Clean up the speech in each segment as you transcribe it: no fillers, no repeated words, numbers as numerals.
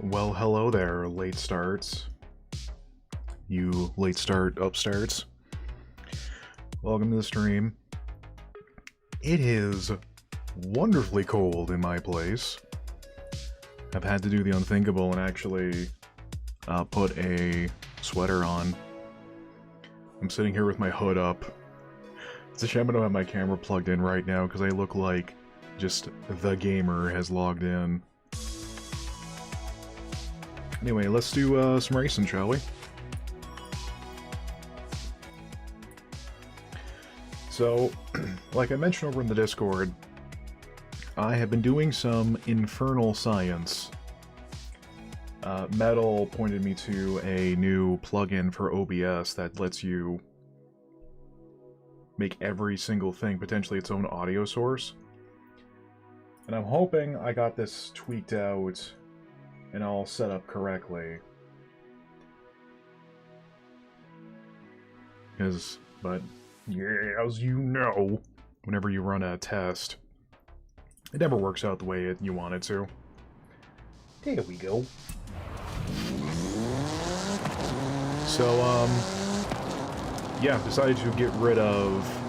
Well, hello there, late starts. You late start upstarts. Welcome to the stream. It is wonderfully cold in my place. I've had to do the unthinkable and actually put a sweater on. I'm sitting here with my hood up. It's a shame I don't have my camera plugged in right now because I look like just the gamer has logged in. Anyway, let's do some racing, shall we? So, like I mentioned over in the Discord, I have been doing some infernal science. Metal pointed me to a new plugin for OBS that lets you make every single thing potentially its own audio source. And I'm hoping I got this tweaked out and all set up correctly. But yeah, as you know, whenever you run a test, it never works out the way you want it to. There we go. So, yeah, decided to get rid of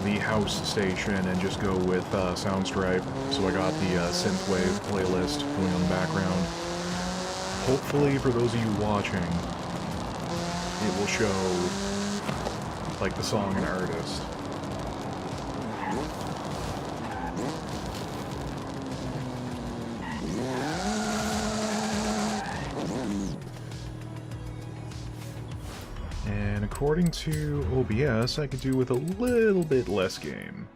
the house station and just go with Soundstripe. So I got the synthwave playlist going on the background. Hopefully, for those of you watching, it will show like the song and artist. And according to OBS, I could do with a little bit less game.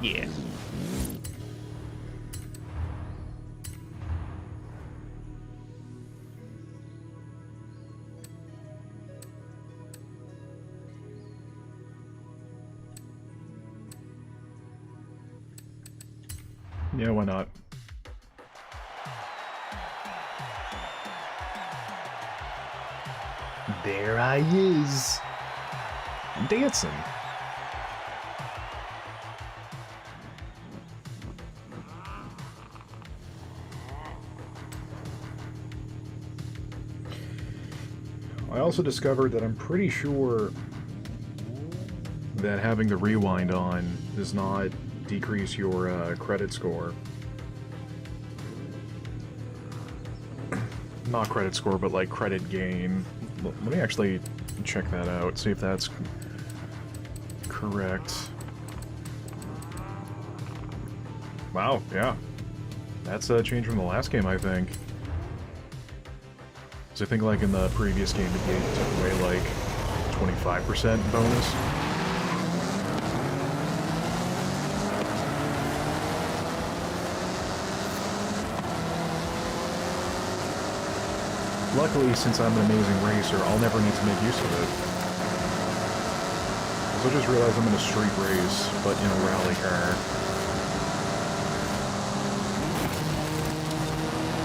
Yeah. Yeah, why not? There I is. I'm dancing. I also discovered that I'm pretty sure that having the rewind on does not decrease your credit score. Not credit score, but like credit gain. Let me actually check that out, see if that's correct. Wow, yeah. That's a change from the last game, I think. So I think like in the previous game it took away like 25% bonus. Luckily, since I'm an amazing racer, I'll never need to make use of it. So I just realized I'm in a street race, but in a rally car.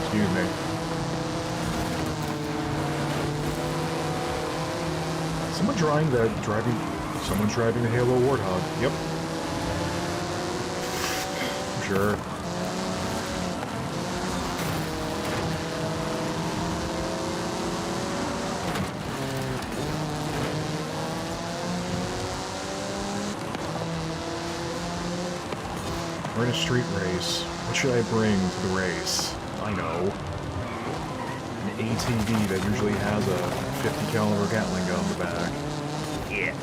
Excuse me. Someone's driving the Halo Warthog. Yep. Sure. We're in a street race. What should I bring to the race? I know. An ATV that usually has a 50 caliber Gatling gun on the back. Yeah.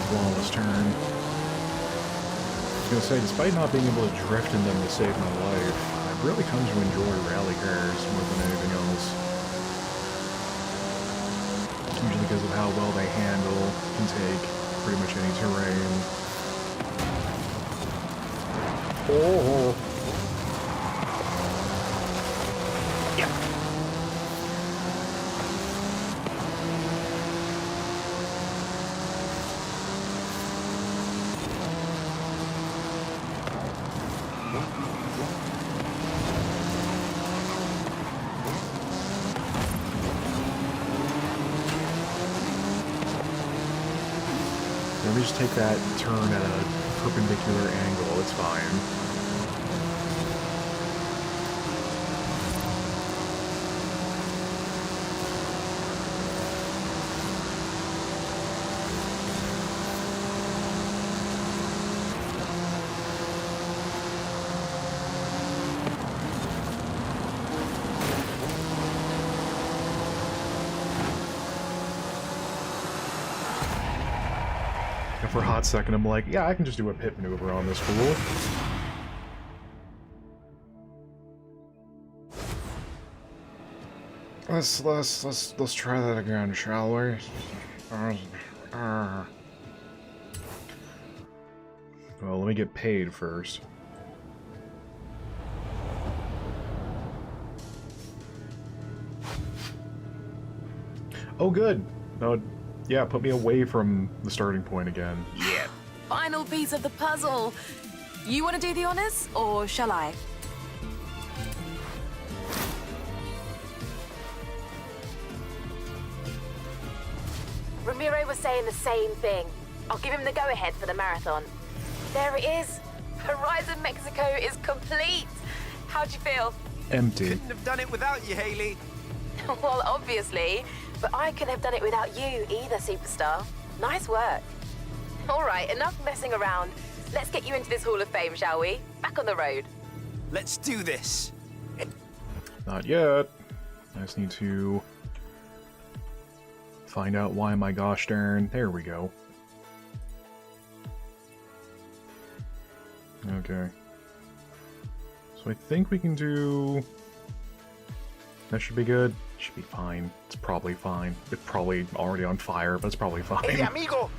Flawless turn. I was gonna say, despite not being able to drift in them to save my life, I've really come to enjoy rally cars more than anything else. Usually because of how well they handle, can take pretty much any terrain. Oh! Yeah. Let me just take that turn at a perpendicular angle, it's fine. And for a hot second, I'm like, yeah, I can just do a pit maneuver on this fool. Let's try that again, shall we? Well, let me get paid first. Oh, good. No, yeah, put me away from the starting point again. Yeah. Final piece of the puzzle. You want to do the honors, or shall I? Ramiro was saying the same thing. I'll give him the go-ahead for the marathon. There it is. Horizon Mexico is complete. How'd you feel? Empty. Couldn't have done it without you, Haley. Well, obviously. But I couldn't have done it without you either, superstar. Nice work. All right, enough messing around. Let's get you into this Hall of Fame, shall we? Back on the road. Let's do this. Not yet. I just need to find out why my gosh darn... There we go. Okay. So I think we can do... That should be good. Should be fine. It's probably fine. It's probably already on fire, but it's probably fine. Hey, amigo!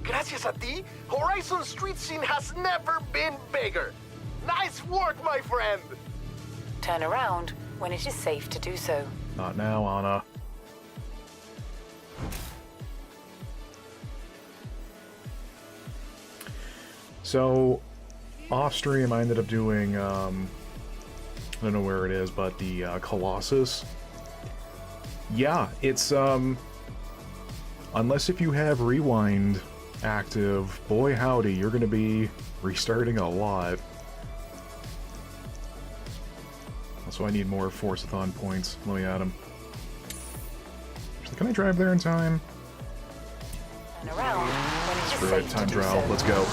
Gracias a ti, Horizon street scene has never been bigger. Nice work, my friend! Turn around when it is safe to do so. Not now, Anna. So, off stream, I ended up doing, I don't know where it is, but the Colossus. Yeah, it's, unless if you have Rewind active, boy howdy, you're gonna be restarting a lot. Also, I need more Forzathon points. Let me add them. Can I drive there in time? Turn around when it is Screw safe it, to time do trial, so. let's go.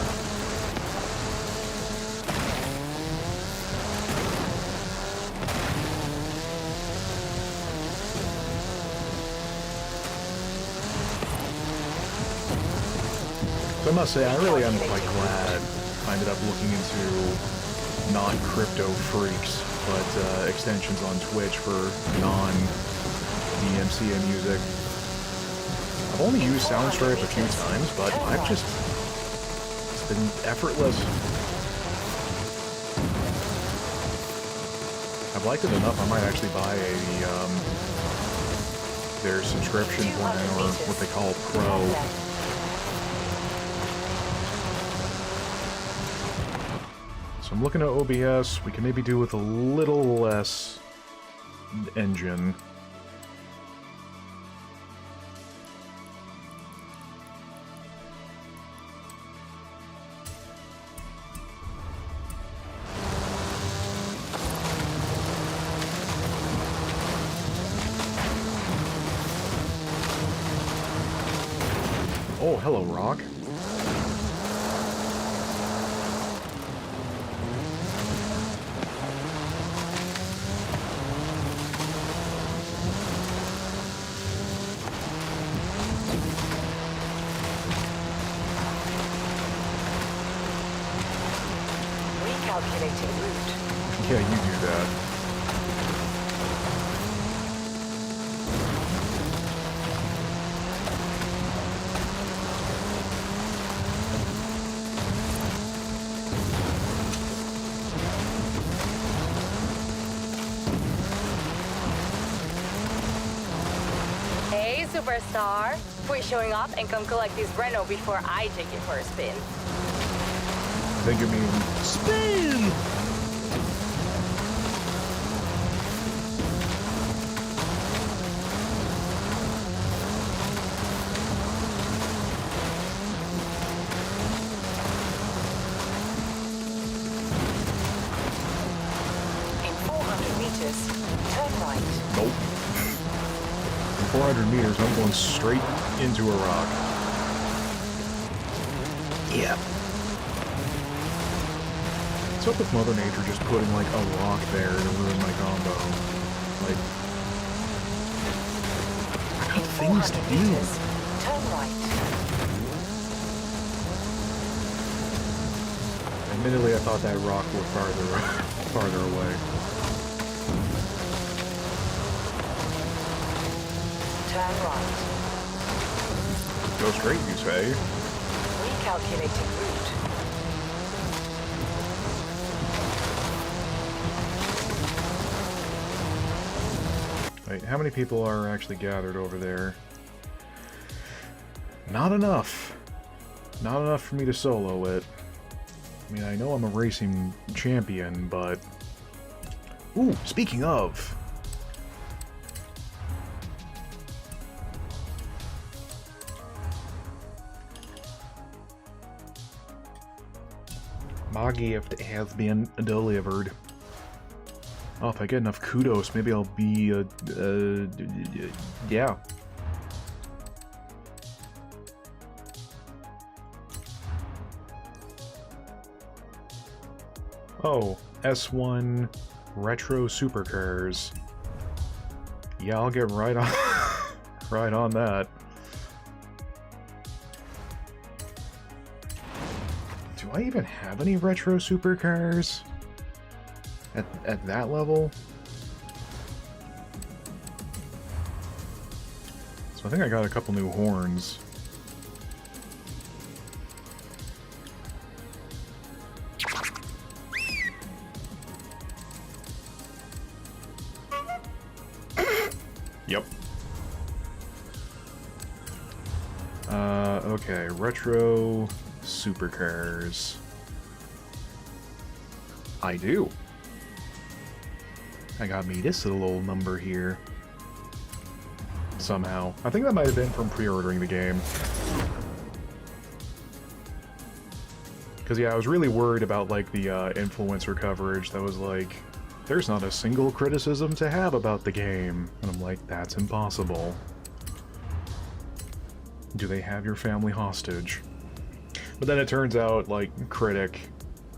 So I must say, I really am quite glad I ended up looking into non-crypto freaks, but extensions on Twitch for non-DMCA music. I've only used Soundstripe a few times, but I've just... It's been effortless. I've liked it enough, I might actually buy a, their subscription plan, or what they call Pro. So I'm looking at OBS, we can maybe do with a little less engine. Oh, hello, Rock. Recalculating route. Yeah, you do that. Hey, superstar. Quit showing up and come collect this Reno before I take it for a spin. I think you mean spin! right. Nope. 400 meters, I'm going straight into a rock. Yeah. What's up with Mother Nature just putting, like, a rock there to ruin my combo? Like, I got things to 400 do. meters. Turn right. Admittedly, I thought that rock was farther away. Turn right. Go straight, you say? Recalculating route. Wait, how many people are actually gathered over there? Not enough. Not enough for me to solo it. I mean, I know I'm a racing champion, but... Ooh, speaking of... My gift has been delivered. Oh, if I get enough kudos, maybe I'll be, yeah. Oh, S1 Retro Supercars. Yeah, I'll get right on, right on that. Do I even have any Retro Supercars? At that level? So I think I got a couple new horns. Yep. Okay, Retro Supercars. I do. I got me this little old number here. Somehow. I think that might have been from pre-ordering the game. Because, yeah, I was really worried about, like, the influencer coverage that was like, there's not a single criticism to have about the game. And I'm like, that's impossible. Do they have your family hostage? But then it turns out, like, critic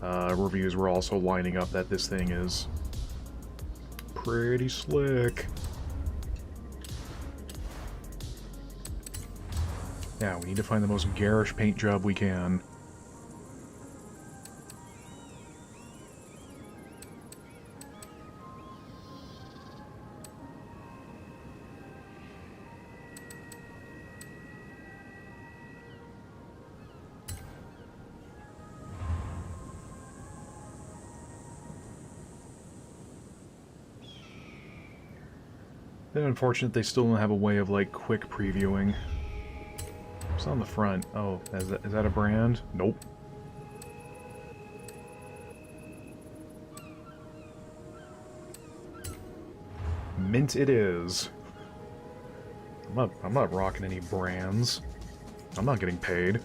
reviews were also lining up that this thing is pretty slick. Yeah, we need to find the most garish paint job we can. Bit unfortunate they still don't have a way of, like, quick previewing. It's on the front. Oh, is that a brand? Nope. Mint it is. I'm not rocking any brands. I'm not getting paid.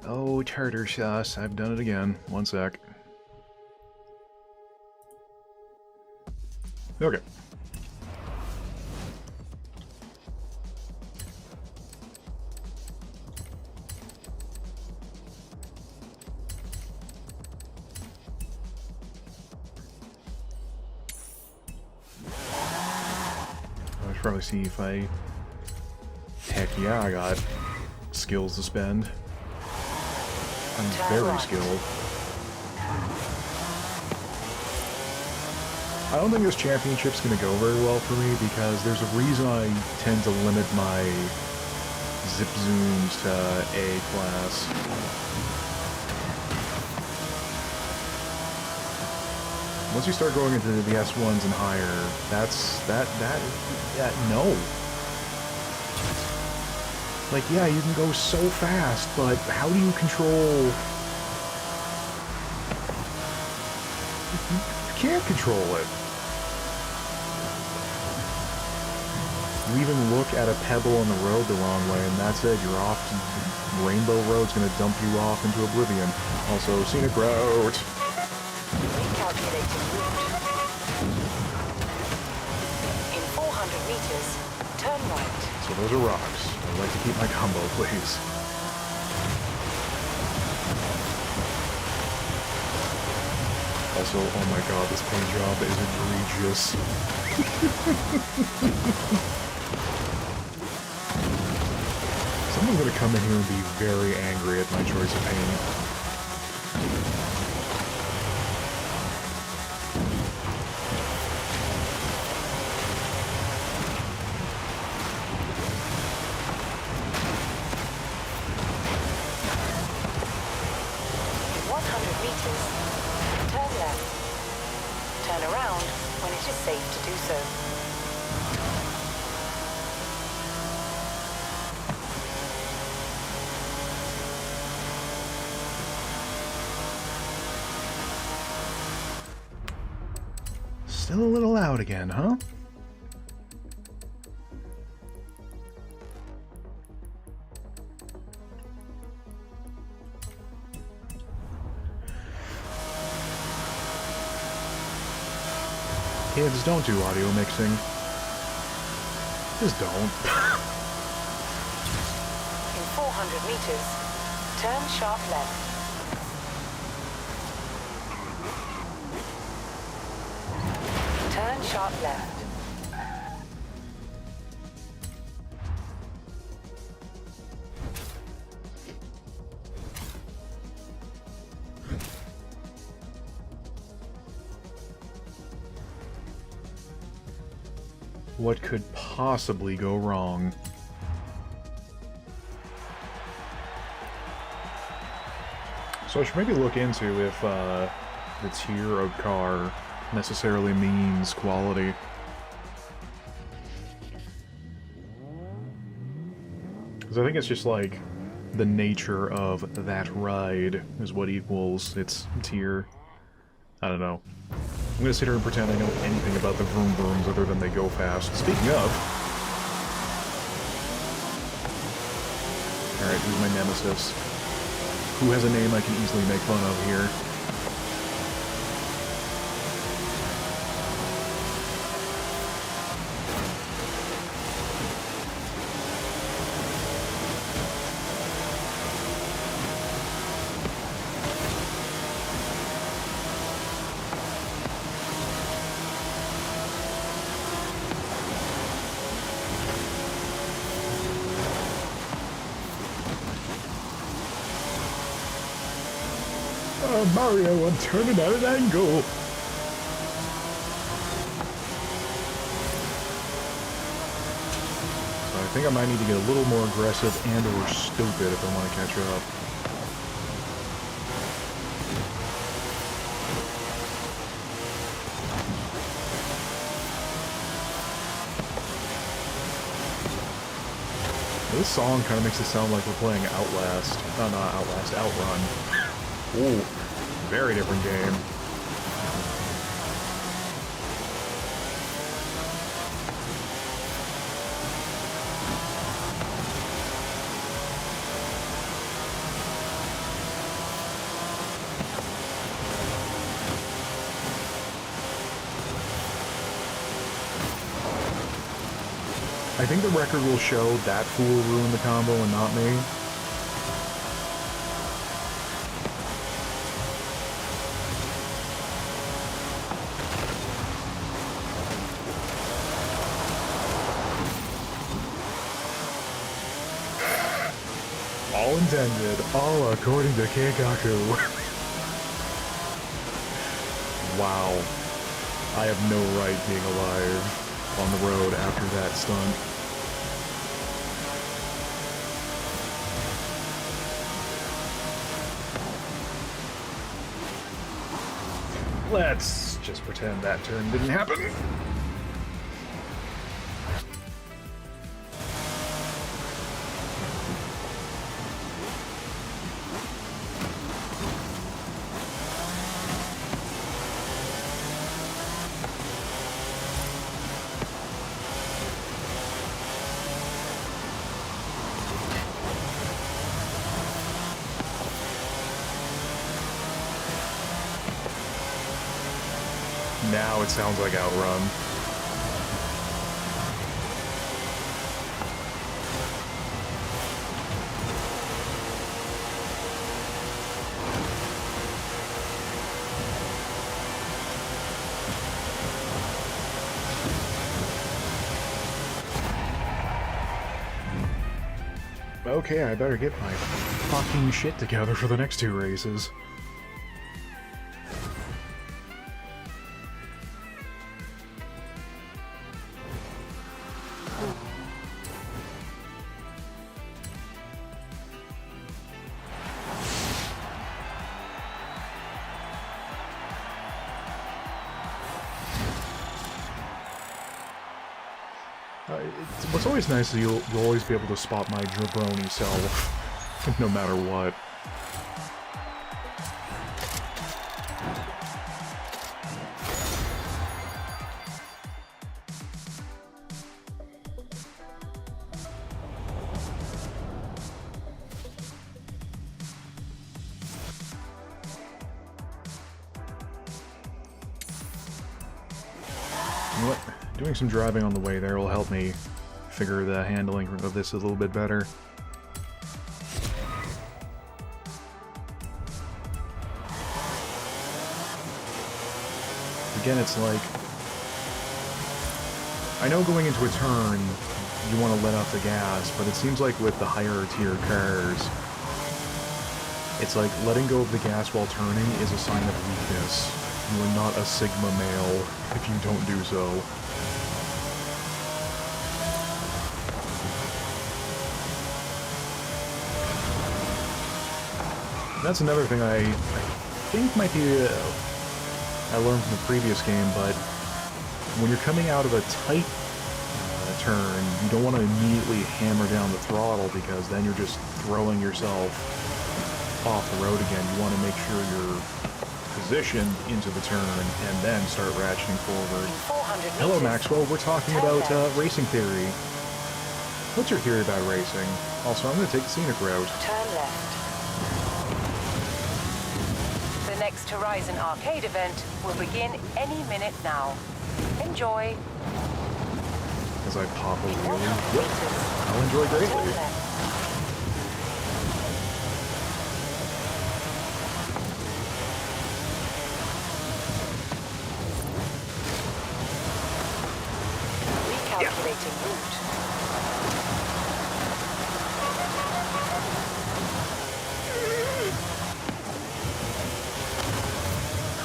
Oh, tartar sauce. I've done it again. One sec. Okay. I should probably see if I... Heck yeah, I got skills to spend. I'm very skilled. I don't think this championship's gonna go very well for me because there's a reason I tend to limit my zip zooms to A class. Once you start going into the S1s and higher, no. Like, yeah, you can go so fast, but how do you control... You can't control it. You even look at a pebble on the road the wrong way, and that's it. You're off to Rainbow Road's gonna dump you off into oblivion. Also, scenic route. Recalculating route. In 400 meters, turn right. So those are rocks. I'd like to keep my combo, please. Also, oh my god, this paint job is egregious. Someone's gonna come in here and be very angry at my choice of paint. In 100 meters, turn left. Turn around when it is safe to do so. Still a little loud again, huh? Kids, don't do audio mixing. Just don't. In 400 meters, turn sharp left. Turn sharp left. What could possibly go wrong? So I should maybe look into if the tier of car necessarily means quality. Because I think it's just like the nature of that ride is what equals its tier. I don't know. I'm gonna sit here and pretend I know anything about the vroom vrooms other than they go fast. Speaking of... Alright, who's my nemesis? Who has a name I can easily make fun of here? Mario, I'm turning at an angle! So I think I might need to get a little more aggressive and or stupid if I want to catch up. This song kind of makes it sound like we're playing Outlast. No, not Outlast, Outrun. Ooh, very different game. I think the record will show that fool ruined the combo and not me. All intended, all according to Keikaku. Wow. I have no right being alive on the road after that stunt. Let's just pretend that turn didn't happen. Now it sounds like Outrun. Okay, I better get my fucking shit together for the next two races. What's always nice is you'll always be able to spot my jabroni self, no matter what. You know what? Doing some driving on the way there will help me figure the handling of this a little bit better. Again, it's like, I know going into a turn you want to let off the gas, but it seems like with the higher tier cars, it's like letting go of the gas while turning is a sign of weakness. You are not a Sigma male if you don't do so. That's another thing I think might be I learned from the previous game, but when you're coming out of a tight turn, you don't want to immediately hammer down the throttle because then you're just throwing yourself off the road again. You want to make sure you're positioned into the turn and then start ratcheting forward. Hello, Maxwell. We're talking about racing theory. What's your theory about racing? Also, I'm going to take the scenic route. Turn left. The next Horizon Arcade event will begin any minute now. Enjoy. As I pop a wheelie. Yep. I'll enjoy greatly. Recalculating route.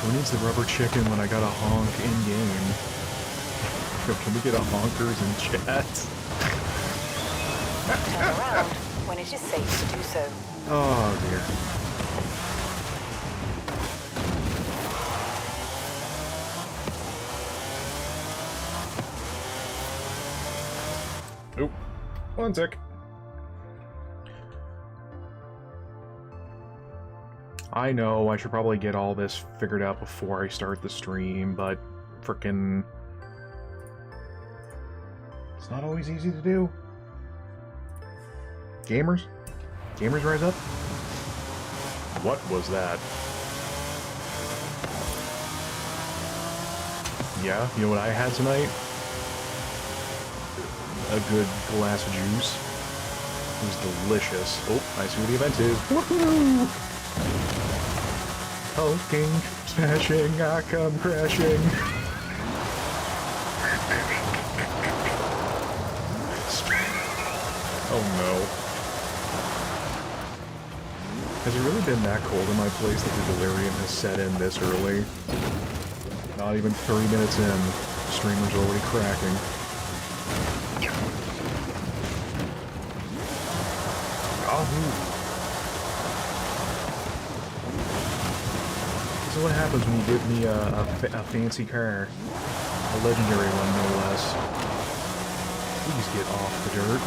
Who needs the rubber chicken when I got a honk in-game? Can we get a honkers in chat? Turn around when it is safe to do so. Oh dear. Oop. One sec. I know I should probably get all this figured out before I start the stream, but frickin'... it's not always easy to do. Gamers? Gamers rise up? What was that? Yeah, you know what I had tonight? A good glass of juice. It was delicious. Oh, I see what the event is. Woohoo! Hulking, smashing, I come crashing. Oh no. Has it really been that cold in my place that the delirium has set in this early? Not even 30 minutes in, the streamer's already cracking. Yahoo! This is what happens when you give me a fancy car. A legendary one, no less. Please get off the dirt.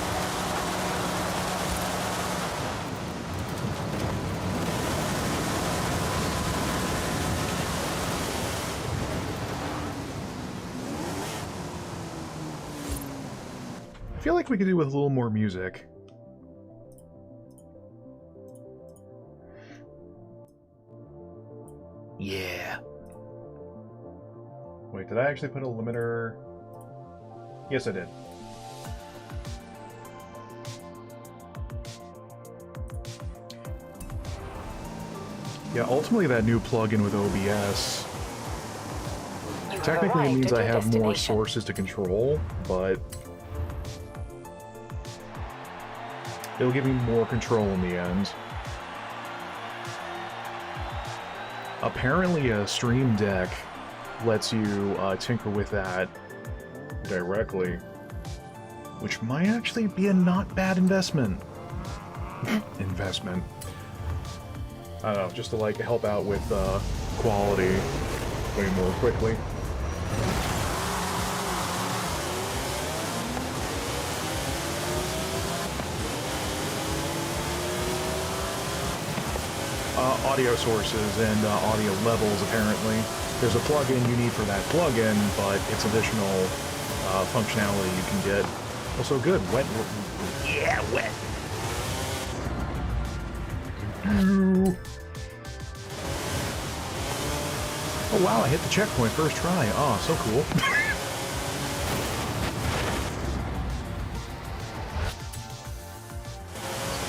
I feel like we could do with a little more music. Yeah. Wait, did I actually put a limiter? Yes, I did. Yeah, ultimately that new plugin with OBS, You have technically it arrived means at I your have more destination. sources to control, but it'll give me more control in the end. Apparently a Stream Deck lets you tinker with that directly, which might actually be a not bad investment. I don't know, just to like help out with quality way more quickly. Audio sources and audio levels, apparently. There's a plugin you need for that plugin, but it's additional functionality you can get. Also good, wet. Yeah, wet. Oh wow, I hit the checkpoint first try. Oh, so cool.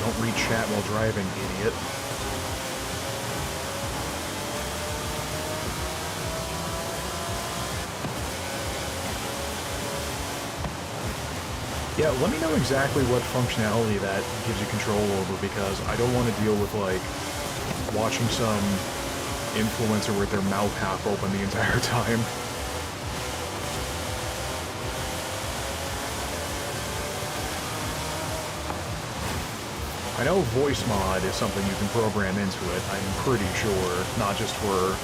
Don't read chat while driving, idiot. Yeah, let me know exactly what functionality that gives you control over, because I don't want to deal with, like, watching some influencer with their mouth half open the entire time. I know voice mod is something you can program into it, I'm pretty sure, not just for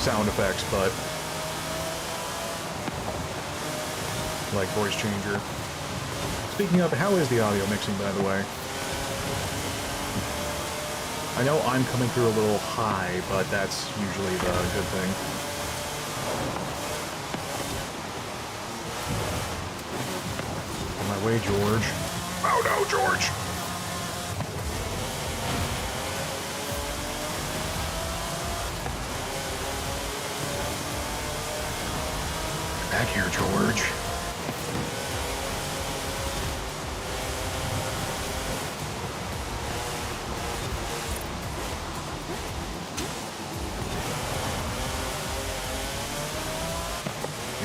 sound effects, but like voice changer. Speaking of, how is the audio mixing, by the way? I know I'm coming through a little high, but that's usually the good thing. On my way, George. Oh no, George! Back here, George.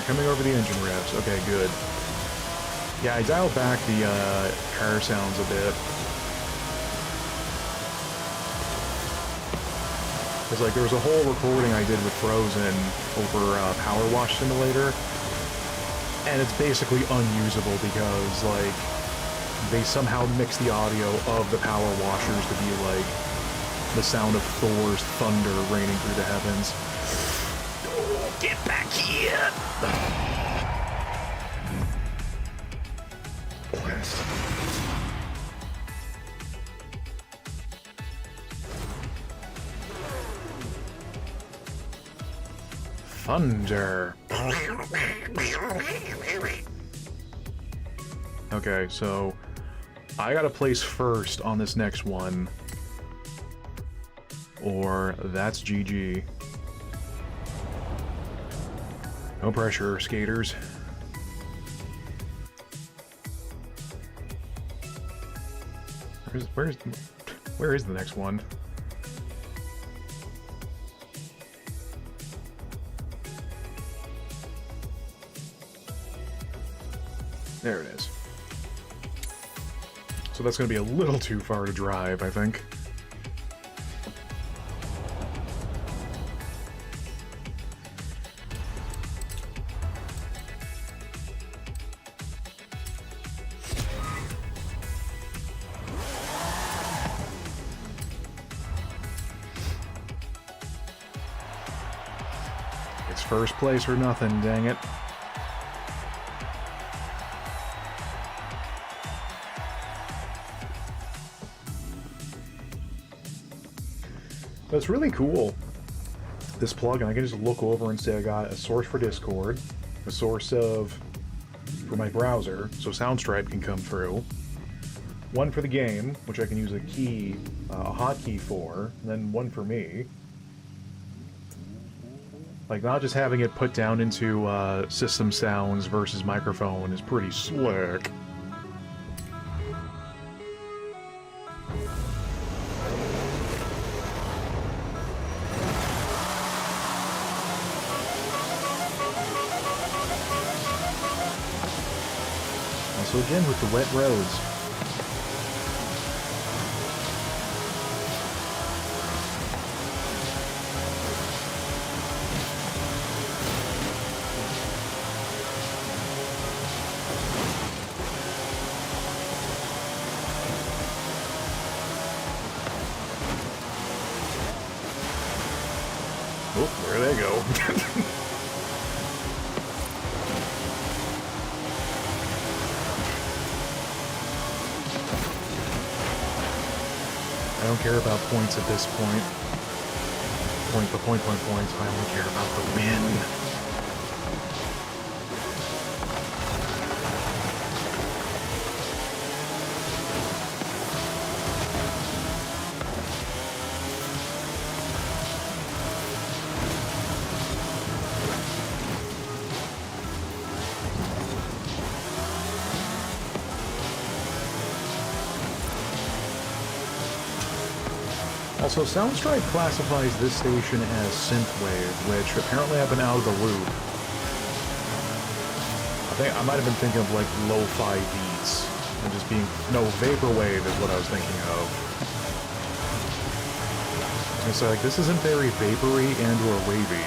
Coming over the engine revs. Okay, good. Yeah, I dialed back the car sounds a bit. Because, like, there was a whole recording I did with Frozen over Power Wash Simulator, and it's basically unusable because, like, they somehow mix the audio of the power washers to be, like, the sound of Thor's thunder raining through the heavens. Get back here! Thunder. Okay, so I gotta place first on this next one, or that's GG. No pressure, skaters. Where is the next one? There it is. So that's going to be a little too far to drive, I think. It's first place or nothing, dang it. That's really cool, this plugin. I can just look over and say I got a source for Discord, a source for my browser, so Soundstripe can come through, one for the game, which I can use a key, a hotkey for, and then one for me. Like, not just having it put down into system sounds versus microphone is pretty slick. Also, again, with the wet roads. Oh, there they go. I don't care about points at this point. Points. I only care about the win. Also, Soundstripe classifies this station as synthwave, which apparently I've been out of the loop. I think I might have been thinking of like lo-fi beats, and just being vaporwave is what I was thinking of. It's like this isn't very vapory and/or wavy.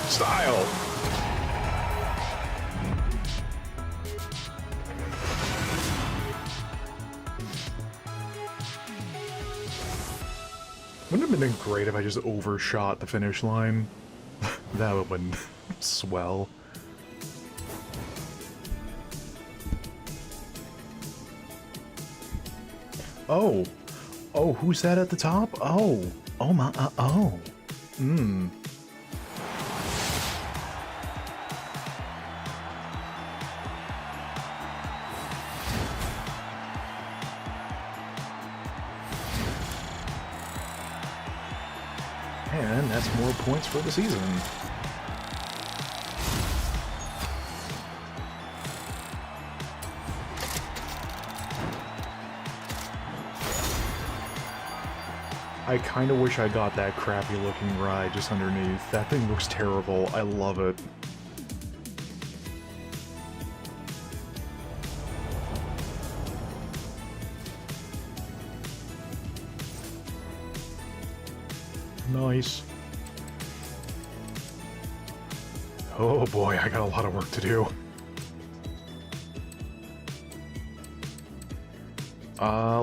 Style! Wouldn't it have been great if I just overshot the finish line? That would have been swell. Oh! Oh, who's that at the top? Oh! Oh my, oh! Hmm. And that's more points for the season. I kind of wish I got that crappy looking ride just underneath. That thing looks terrible. I love it. Nice. Oh boy, I got a lot of work to do.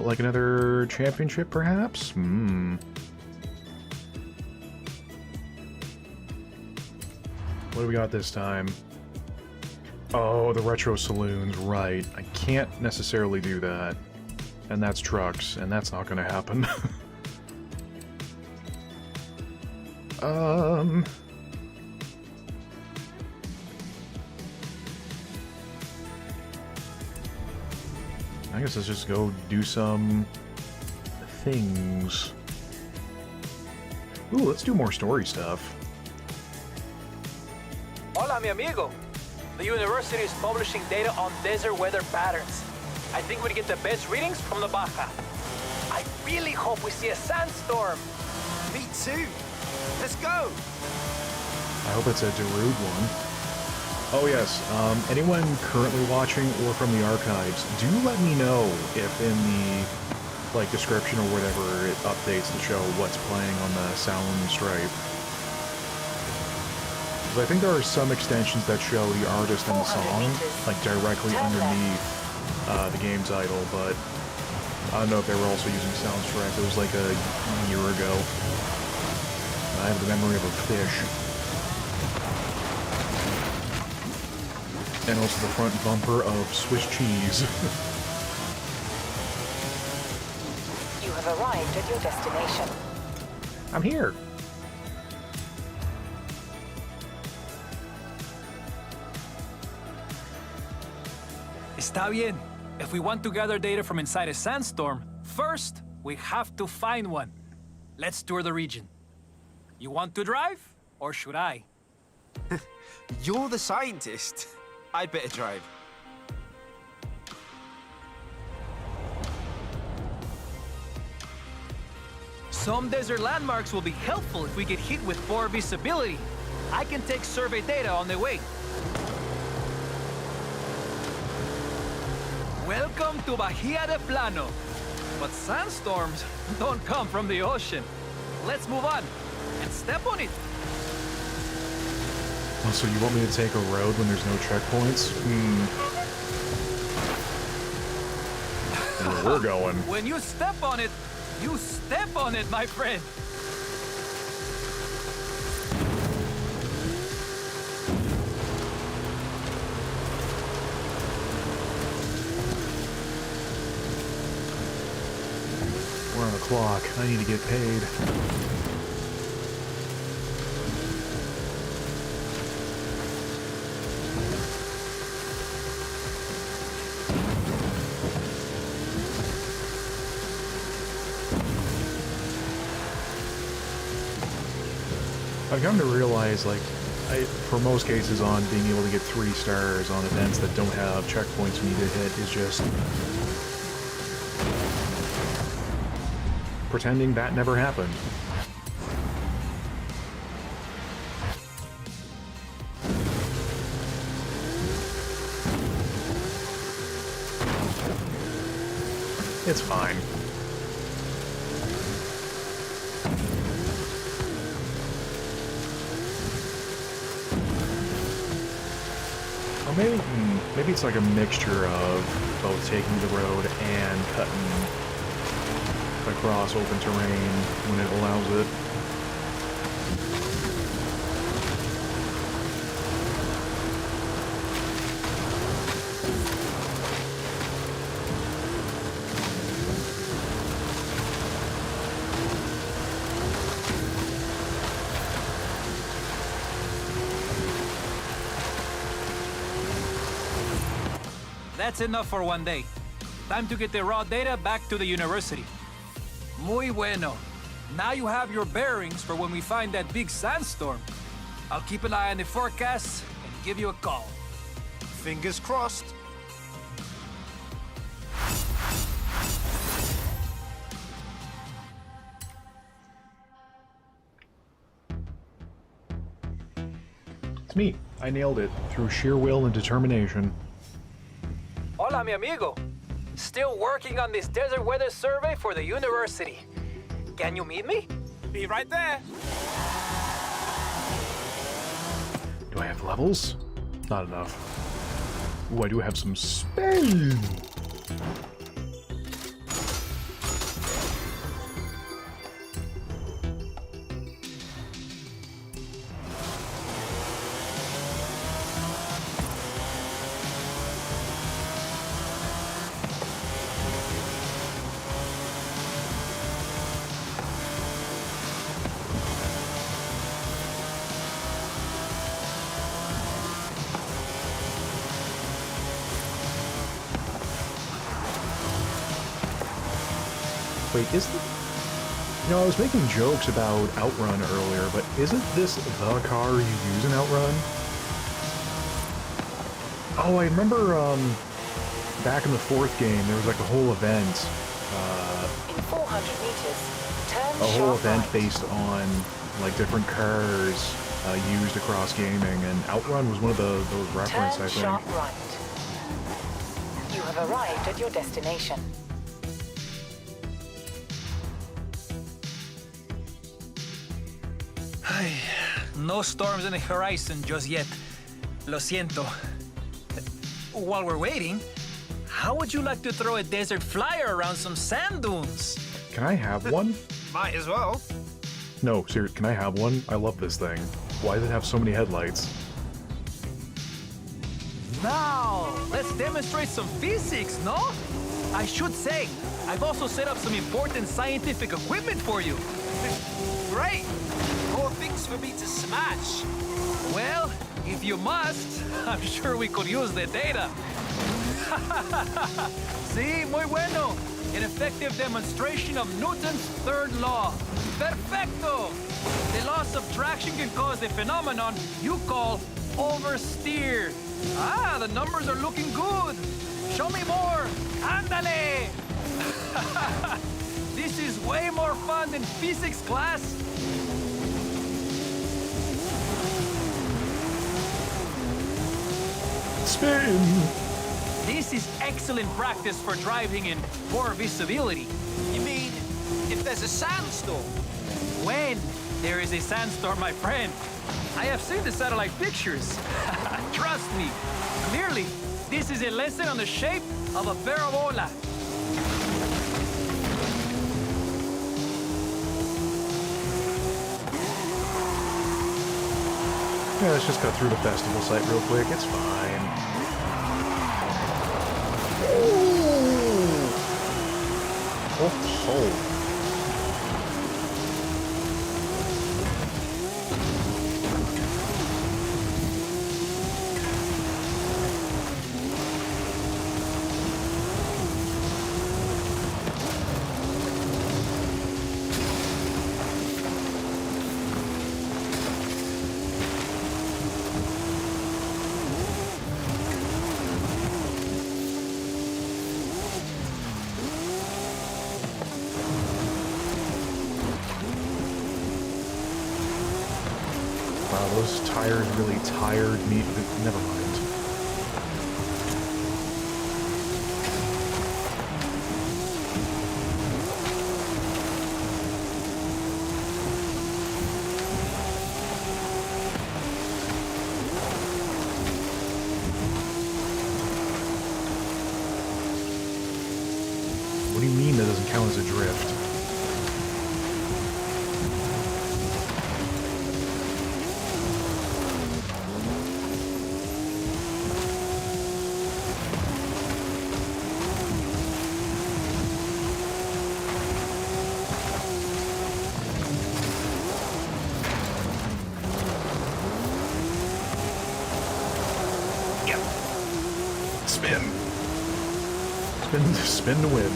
Like another championship, perhaps? Hmm. What do we got this time? Oh, the retro saloons, right. I can't necessarily do that. And that's trucks, and that's not gonna happen. I guess let's just go do some things. Ooh, let's do more story stuff. Hola, mi amigo. The university is publishing data on desert weather patterns. I think we'd get the best readings from the Baja. I really hope we see a sandstorm. Me too. Let's go. I hope it's a Darude one. Oh yes, anyone currently watching or from the archives, do let me know if in the description or whatever it updates the show what's playing on the Soundstripe. Because I think there are some extensions that show the artist and the song, directly underneath the game title, but I don't know if they were also using soundtrack. It was like a year ago. I have the memory of a fish. And also the front bumper of Swiss cheese. You have arrived at your destination. I'm here. Está bien. If we want to gather data from inside a sandstorm, first, we have to find one. Let's tour the region. You want to drive, or should I? You're the scientist. I'd better drive. Some desert landmarks will be helpful if we get hit with poor visibility. I can take survey data on the way. Welcome to Bahia de Plano. But sandstorms don't come from the ocean. Let's move on and step on it. Oh, so you want me to take a road when there's no checkpoints? Where we're going. When you step on it, my friend. We're on the clock. I need to get paid. I've come to realize, like, for most cases on being able to get 3 stars on events that don't have checkpoints you need to hit is just pretending that never happened. It's fine. Or maybe it's like a mixture of both taking the road and cutting across open terrain when it allows it. That's enough for one day. Time to get the raw data back to the university. Muy bueno. Now you have your bearings for when we find that big sandstorm. I'll keep an eye on the forecast and give you a call. Fingers crossed. It's me. I nailed it through sheer will and determination. Hola, mi amigo. Still working on this desert weather survey for the university. Can you meet me? Be right there. Do I have levels? Not enough. Ooh, I do have some Spain. Wait, I was making jokes about Outrun earlier, but isn't this the car you use in Outrun? Oh, I remember, back in the 4th game, there was like a whole event, In 400 meters, turn a whole sharp event right. based on, like, different cars, used across gaming, and Outrun was one of those references, I Turn think. sharp right. You have arrived at your destination. No storms on the horizon just yet. Lo siento. While we're waiting, How would you like to throw a desert flyer around some sand dunes? Can I have one? Might as well. No, seriously, can I have one? I love this thing. Why does it have so many headlights? Now, let's demonstrate some physics, no? I should say, I've also set up some important scientific equipment for you. Great. More things for me to smash. Well, if you must, I'm sure we could use the data. Sí, muy bueno. An effective demonstration of Newton's third law. Perfecto! The loss of traction can cause the phenomenon you call oversteer. Ah, the numbers are looking good. Show me more. Ándale! This is way more fun than physics class. Spin! This is excellent practice for driving in poor visibility. You mean if there's a sandstorm? When there is a sandstorm, my friend. I have seen the satellite pictures. Trust me. Clearly, this is a lesson on the shape of a parabola. Yeah, let's just cut through the festival site real quick. It's fine. Oh. Wow, those tires really tired me. Never mind. What do you mean that doesn't count as a drift? Spin. Spin to win.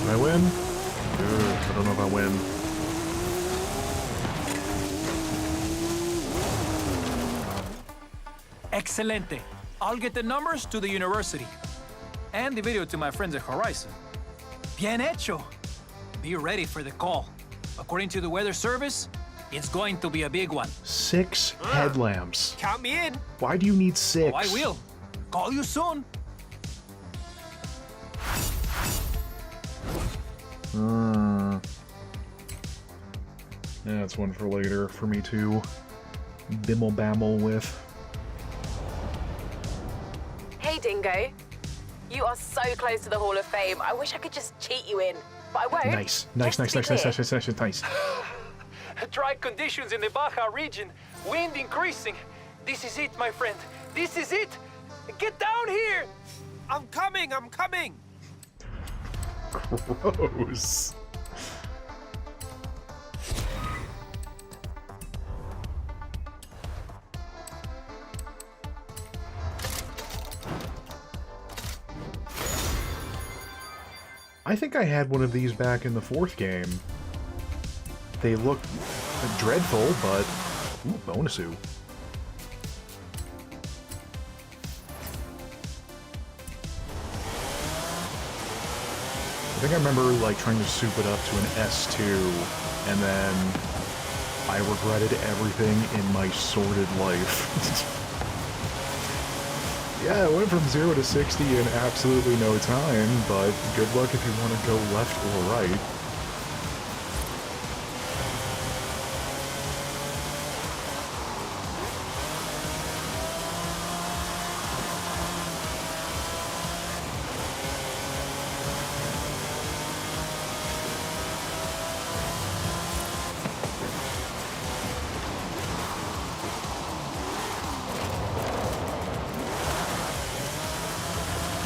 Did I win? I don't know if I win. Excelente. I'll get the numbers to the university. And the video to my friends at Horizon. Bien hecho. Be ready for the call. According to the weather service, it's going to be a big one. 6 headlamps. Count me in. Why do you need 6? Oh, I will. Call you soon. Yeah, that's one for later for me to bimble bamble with. Hey, Dingo. You are so close to the Hall of Fame. I wish I could just cheat you in, but I won't. Nice. Just to be clear. Dry conditions in the Baja region. Wind increasing. This is it, my friend. This is it. Get down here. I'm coming. Gross. I think I had one of these back in the 4th game. They look dreadful, but ooh, bonusu. I think I remember like trying to soup it up to an S2 and then I regretted everything in my sordid life. Yeah, it went from 0 to 60 in absolutely no time, but good luck if you want to go left or right.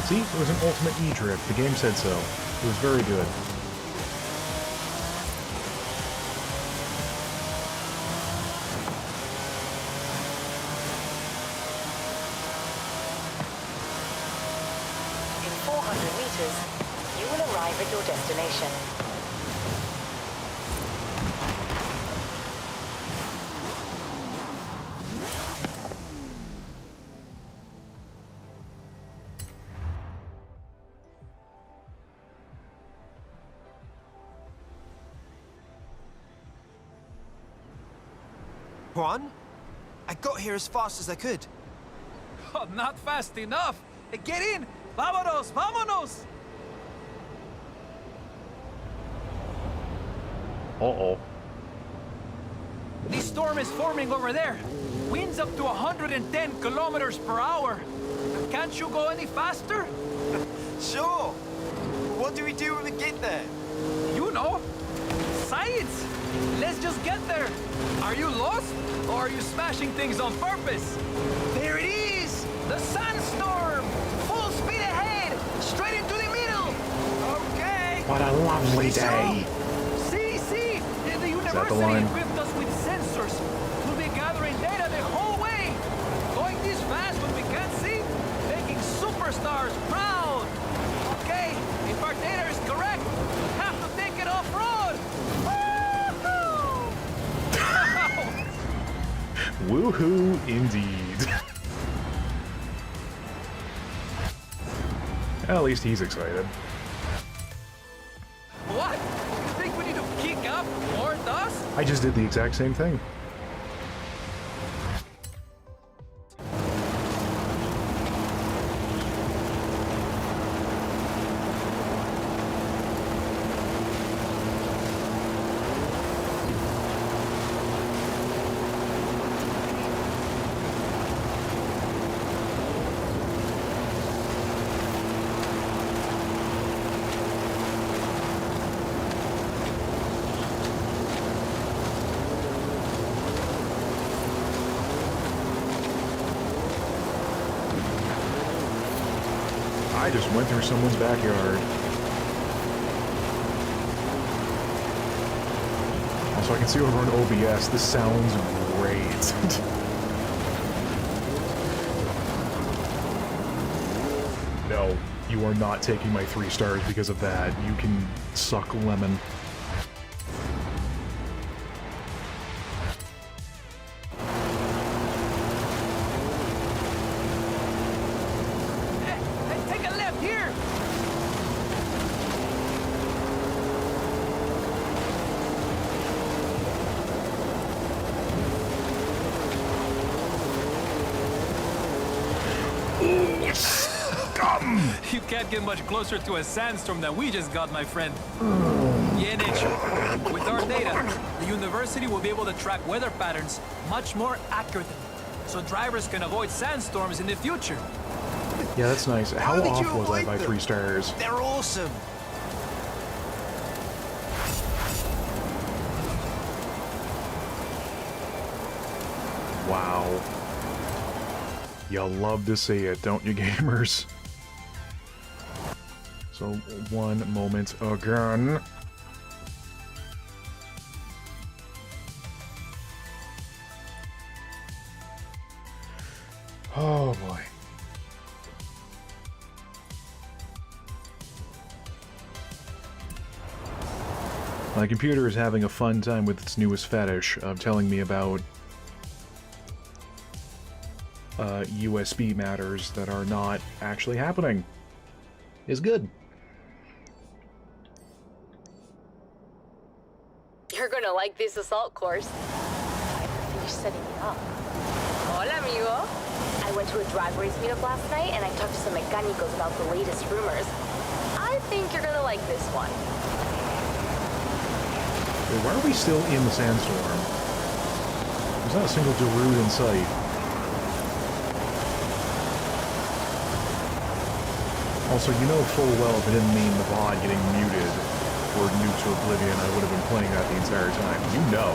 See, it was an ultimate E-drift. The game said so. It was very good. In 400 meters, you will arrive at your destination. Juan? I got here as fast as I could. Oh, not fast enough. Get in! Vámonos! Vámonos! Uh-oh. This storm is forming over there. Winds up to 110 kilometers per hour. Can't you go any faster? Sure. What do we do when we get there? You know. Science! Let's just get there. Are you lost? Or are you smashing things on purpose? There it is! The sandstorm! Full speed ahead! Straight into the middle! Okay! What a lovely day! See! The university line? equipped us with sensors. We'll be gathering data the whole way. Going this fast when we can't see, making superstars proud. Okay, if our data is correct, we'll have to take it off-road. Woohoo! Woohoo, indeed. At least he's excited. What? You think we need to kick up more dust? I just did the exact same thing. I just went through someone's backyard. Also, I can see over on OBS, this sounds great. No, you are not taking my 3 stars because of that. You can suck lemon. Hey, take a left here. You can't get much closer to a sandstorm than we just got, my friend. Yeah, Nature. With our data, the university will be able to track weather patterns much more accurately, so drivers can avoid sandstorms in the future. Yeah, that's nice. How did you off was I avoid by them? 3 stars? They're awesome. Wow. You love to see it, don't you, gamers? So, one moment again. Oh boy. My computer is having a fun time with its newest fetish of telling me about USB matters that are not actually happening. Is good. You're gonna like this assault course. finish setting it up. Hola, amigo. I went to a drag race meetup last night and I talked to some mecanicos about the latest rumors. I think you're gonna like this one. Wait, why are we still in the sandstorm? There's not a single Darude in sight. Also, you know full well if it didn't mean the VOD getting muted or nuked to oblivion, I would have been playing that the entire time. You know.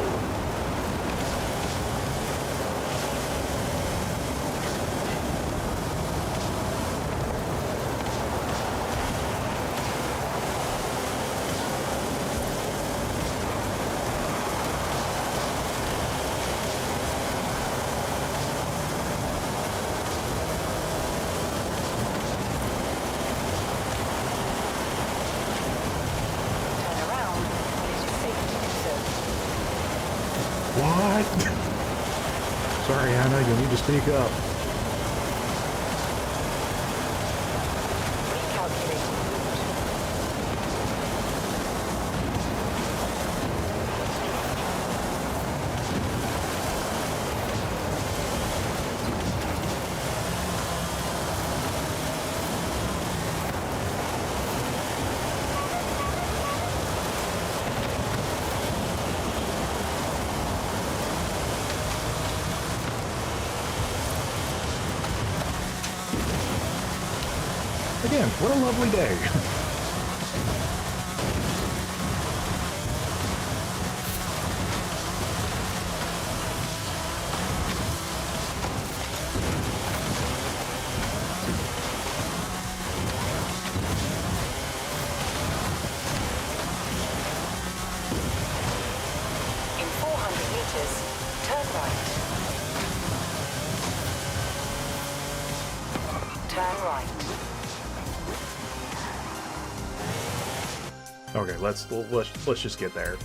What? Sorry, Anna, you'll need to speak up. Again, what a lovely day. In 400 meters, turn right. Turn right. Okay, let's just get there.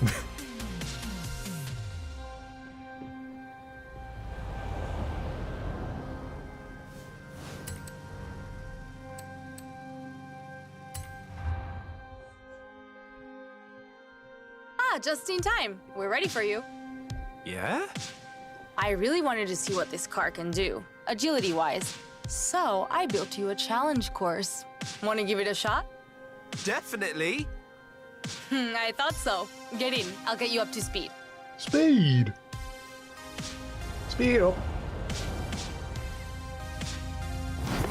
Just in time. We're ready for you. Yeah? I really wanted to see what this car can do, agility-wise. So I built you a challenge course. Want to give it a shot? Definitely. I thought so. Get in. I'll get you up to speed. Speed! Speed up!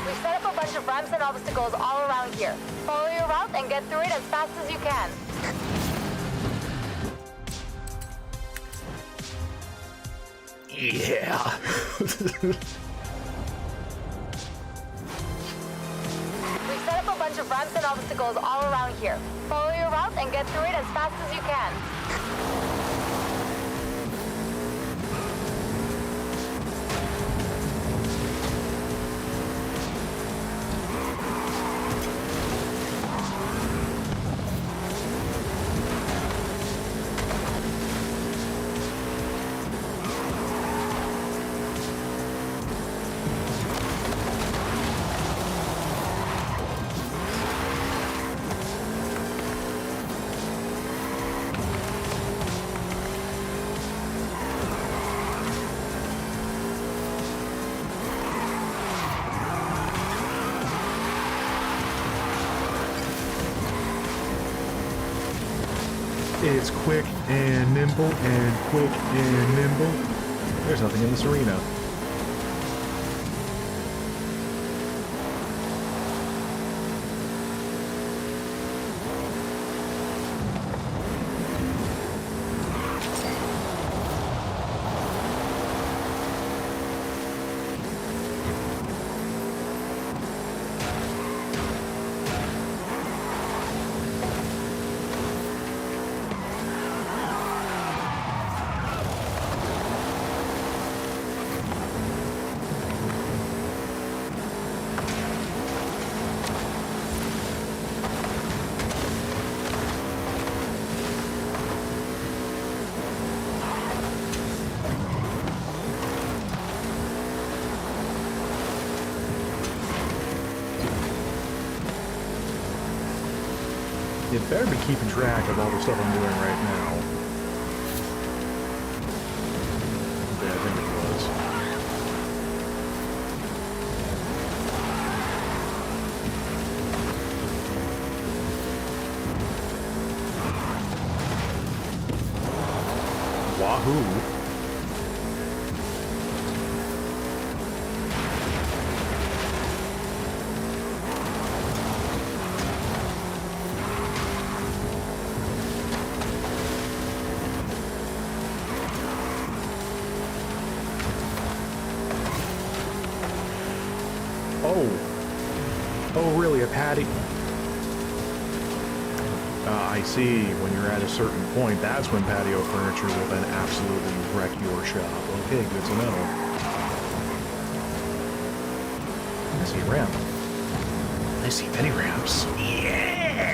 We've set up a bunch of ramps and obstacles all around here. Follow your route and get through it as fast as you can. Yeah! We've set up a bunch of ramps and obstacles all around here. Follow your route and get through it as fast as you can. It's quick and nimble and quick and nimble. There's nothing in this arena. You better be keeping track of all the stuff I'm doing right now. Okay, I think who. Oh, really, a patio? I see. When you're at a certain point, that's when patio furniture will then absolutely wreck your shop. Okay, good to know. I see a ramp. I see many ramps. Yeah!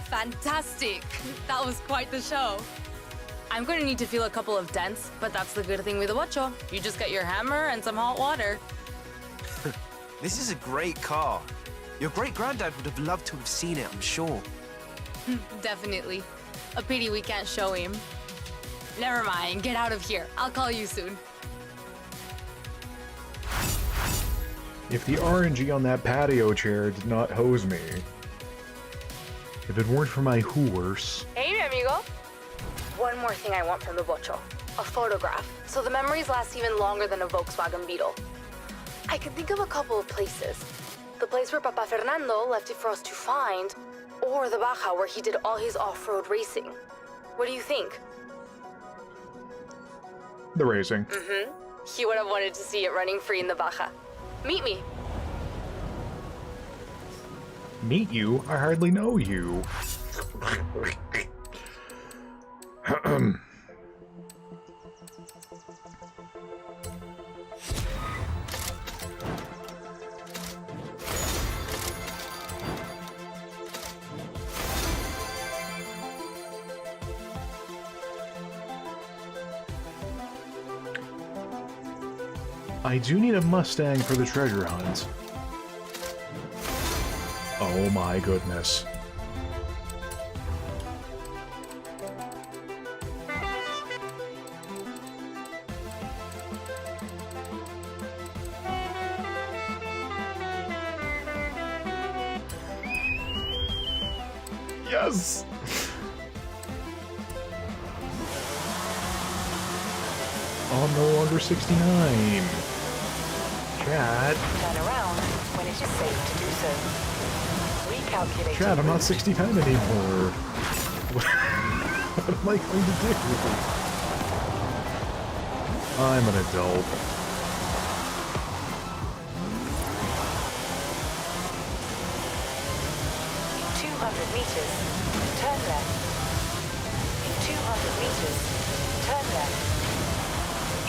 Fantastic! That was quite the show. I'm going to need to feel a couple of dents, but that's the good thing with a bocho. You just get your hammer and some hot water. This is a great car. Your great-granddad would have loved to have seen it, I'm sure. Definitely. A pity we can't show him. Never mind, get out of here. I'll call you soon. If the RNG on that patio chair did not hose me. If it weren't for my horse. Hey, amigo. One more thing I want from the bocho. A photograph, so the memories last even longer than a Volkswagen Beetle. I can think of a couple of places. The place where Papa Fernando left it for us to find, or the Baja where he did all his off-road racing. What do you think? The racing. He would have wanted to see it running free in the Baja. Meet me. Meet you? I hardly know you. I do need a Mustang for the treasure hunt. Oh my goodness. Yes! Oh, I'm no longer 69. Chad. Turn around when it is safe to do so. Recalculate. Chad, I'm not 69 anymore. What am I going to do? I'm an adult. In 200 meters, turn left. In 200 meters, turn left.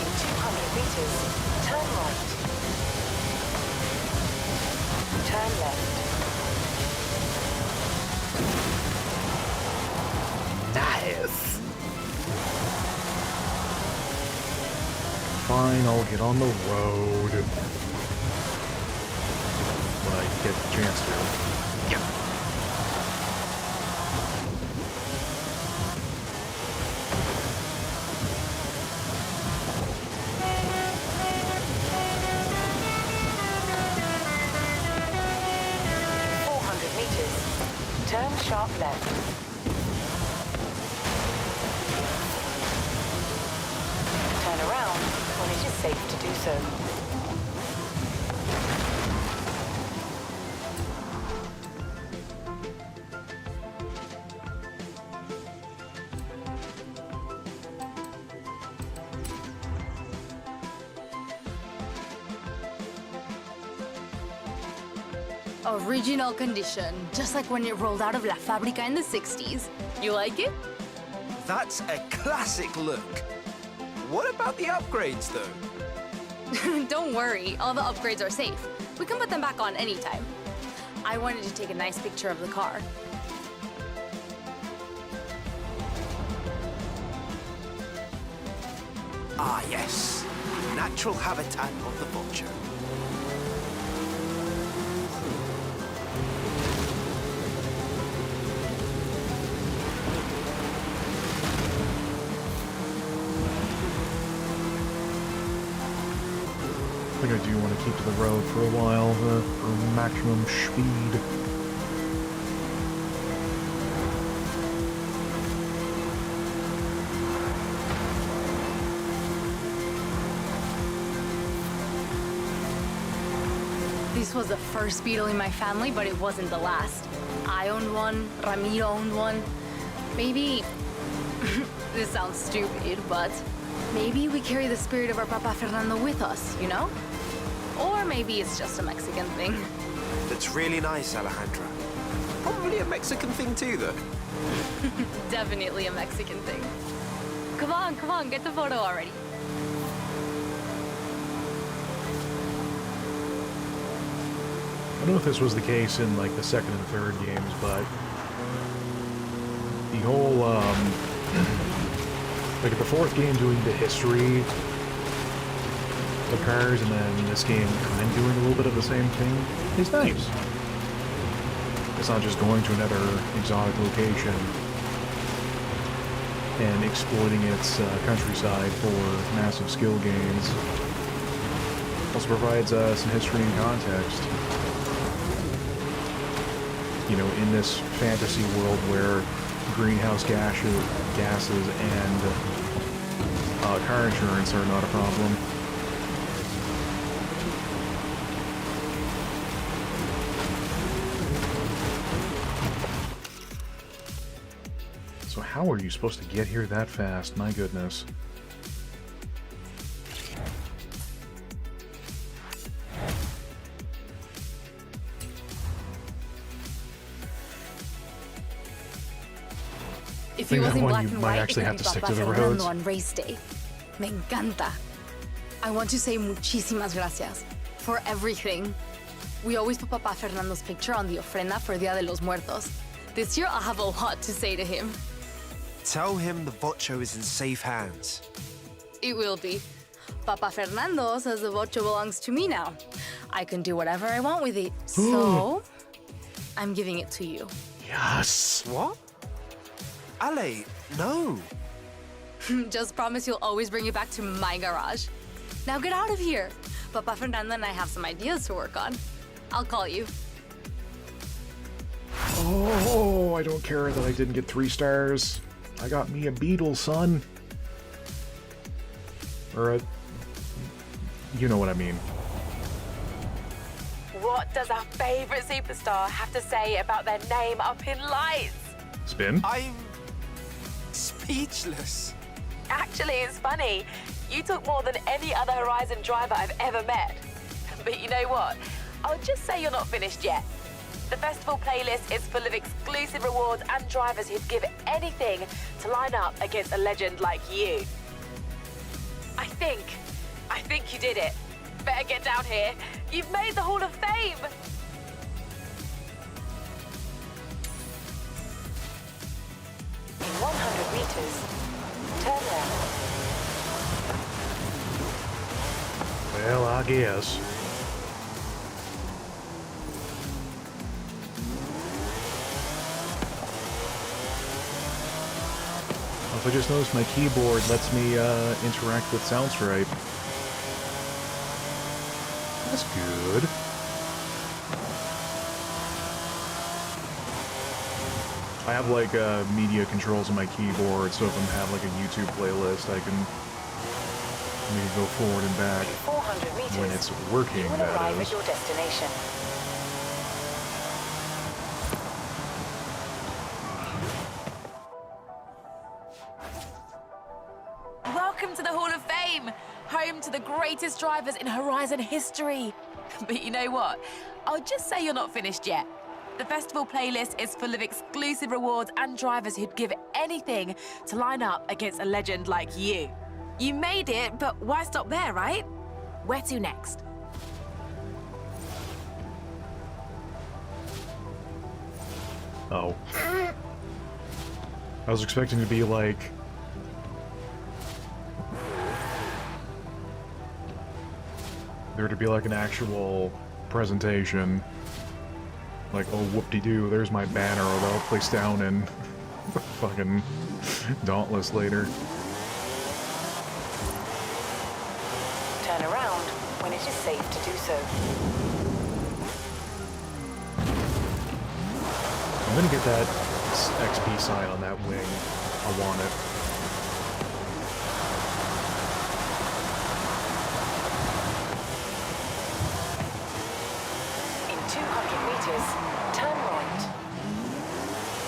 In 200 meters, turn right. Turn left. Nice. Fine, I'll get on the road. When I get the chance to. Yeah. Turn sharp left. Turn around when it is safe to do so. Original condition, just like when it rolled out of La Fábrica in the 60s. You like it? That's a classic look. What about the upgrades, though? Don't worry, all the upgrades are safe. We can put them back on anytime. I wanted to take a nice picture of the car. Ah, yes. Natural habitat of the vulture. I think I do want to keep to the road for a while, for maximum speed. This was the first Beetle in my family, but it wasn't the last. I owned one, Ramiro owned one. Maybe... this sounds stupid, but... maybe we carry the spirit of our Papa Fernando with us, you know? Or maybe it's just a Mexican thing. That's really nice, Alejandra. Probably a Mexican thing too, though. Definitely a Mexican thing. Come on, get the photo already. I don't know if this was the case in like the second and third games, but the whole like the fourth game doing the history of cars, and then this game kind of doing a little bit of the same thing is nice. It's not just going to another exotic location and exploiting its countryside for massive skill gains. Also provides some history and context. You know, in this fantasy world where greenhouse gases and car insurance are not a problem. So how are you supposed to get here that fast? My goodness. If it was in one black you and might white, actually it have could to be stick Papa to the Fernando roads. on race day. Me encanta. I want to say muchísimas gracias for everything. We always put Papa Fernando's picture on the ofrenda for Dia de los Muertos. This year, I'll have a lot to say to him. Tell him the Vocho is in safe hands. It will be. Papa Fernando says the Vocho belongs to me now. I can do whatever I want with it. So, I'm giving it to you. Yes! What? Ale, no. Just promise you'll always bring it back to my garage. Now get out of here. Papa Fernando and I have some ideas to work on. I'll call you. Oh, I don't care that I didn't get 3 stars. I got me a beetle, son. Or a... you know what I mean. What does our favorite superstar have to say about their name up in lights? Spin? I'm speechless. Actually, it's funny. You took more than any other Horizon driver I've ever met. But you know what? I'll just say you're not finished yet. The festival playlist is full of exclusive rewards and drivers who'd give anything to line up against a legend like you. I think you did it. Better get down here. You've made the Hall of Fame. In 100 meters, turn left. Well, I guess. Also, I just noticed my keyboard lets me interact with Soundstripe. That's good. I have like media controls on my keyboard, so if I have like a YouTube playlist, I can maybe go forward and back 400 meters. when it's working, You will that arrive is. at your destination. Welcome to the Hall of Fame, home to the greatest drivers in Horizon history. But you know what? I'll just say you're not finished yet. The festival playlist is full of exclusive rewards and drivers who'd give anything to line up against a legend like you. You made it, but why stop there, right? Where to next? Oh. I was expecting to be like... there to be like an actual presentation. Like, oh, whoop-de-doo, there's my banner that I'll place down in fucking Dauntless later. Turn around when it is safe to do so. I'm gonna get that XP sign on that wing. I want it. In 200 meters, turn right.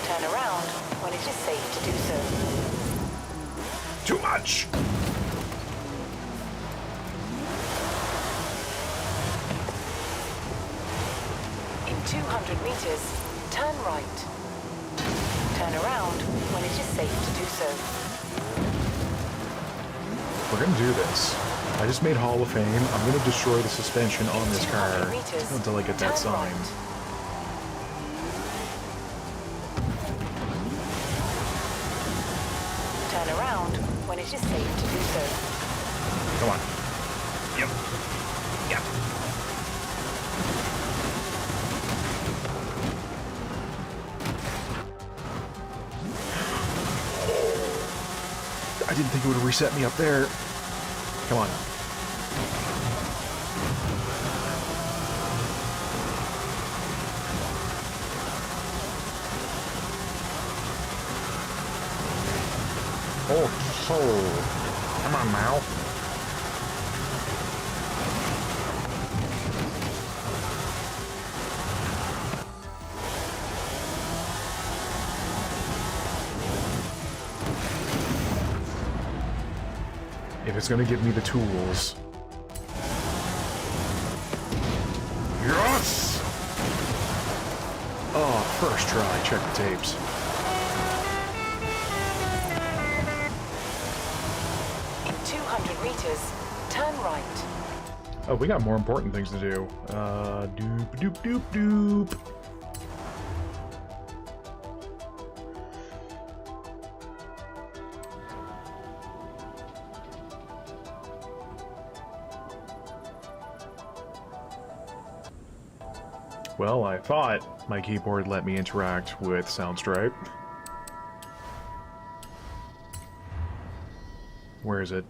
Turn around when it is safe to do so. Too much! In 200 meters, turn right. Turn around when it is safe to do so. We're gonna do this. I just made Hall of Fame. I'm gonna destroy the suspension on this car until I get that sign. Turn around when it is safe to do so. Come on. Yep. Yep. I didn't think it would reset me up there. Come on. Oh, come on now. If it's gonna give me the tools. Yes! Oh, first try. Check the tapes. In 200 meters, turn right. Oh, we got more important things to do. Doop doop doop doop. Well, I thought my keyboard let me interact with Soundstripe. Where is it?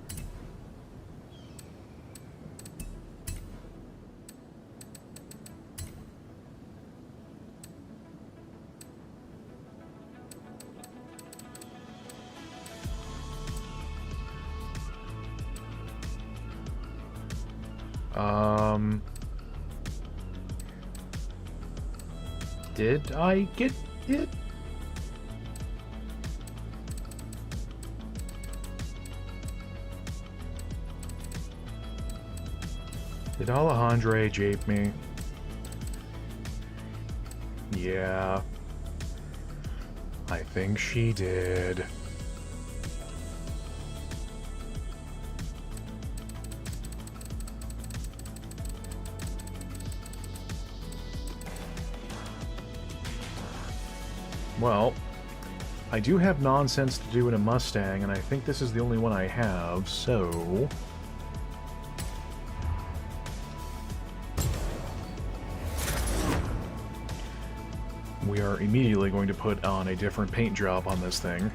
Did I get it? Did Alejandra jape me? Yeah. I think she did. Well, I do have nonsense to do in a Mustang, and I think this is the only one I have, so... we are immediately going to put on a different paint job on this thing.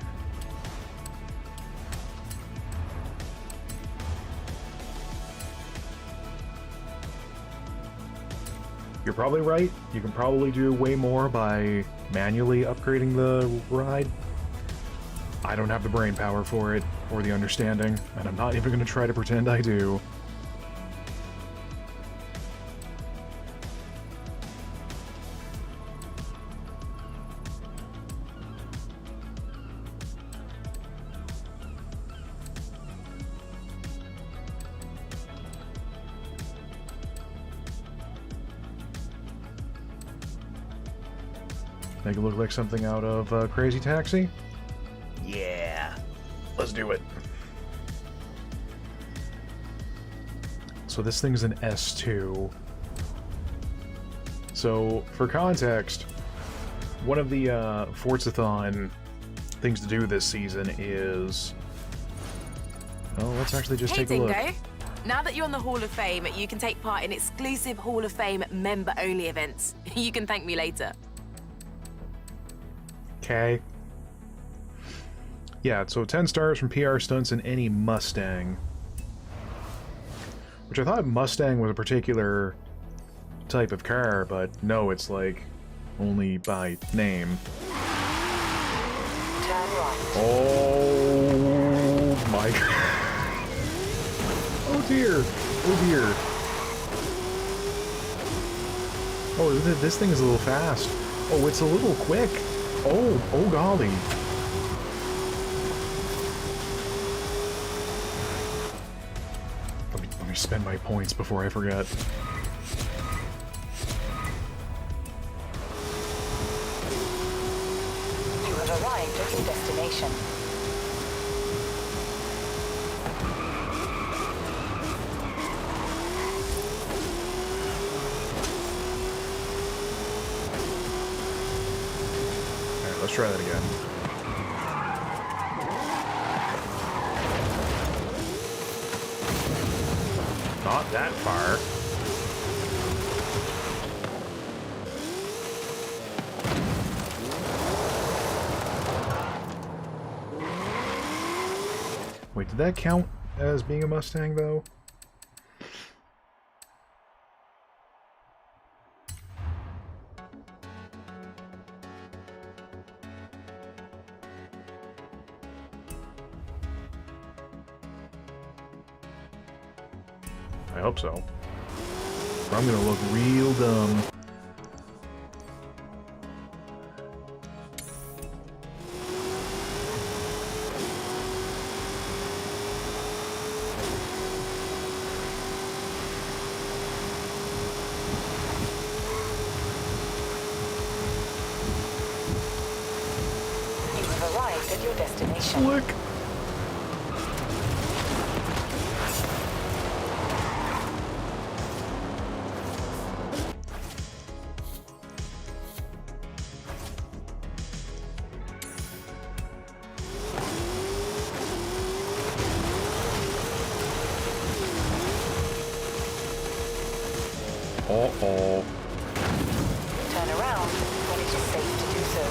You're probably right. You can probably do way more by manually upgrading the ride. I don't have the brain power for it, or the understanding, and I'm not even going to try to pretend I do. Make it look like something out of Crazy Taxi? Yeah, let's do it. So this thing's an S2. So, for context, one of the Forzathon things to do this season is... oh, let's actually just take a look. Dingo. Now that you're on the Hall of Fame, you can take part in exclusive Hall of Fame member-only events. You can thank me later. Okay. Yeah, so 10 stars from PR Stunts in any Mustang. Which I thought Mustang was a particular type of car, but no, it's like only by name. Turn right. Oh my god. Oh dear. Oh dear. Oh, this thing is a little fast. Oh, it's a little quick. Oh golly. Let me spend my points before I forget. You have arrived at your destination. Alright, let's try that again. Not that far. Wait, did that count as being a Mustang, though? I hope so. Or I'm gonna look real dumb. You have arrived at your destination. Look! Uh-oh. Turn around when it is safe to do so.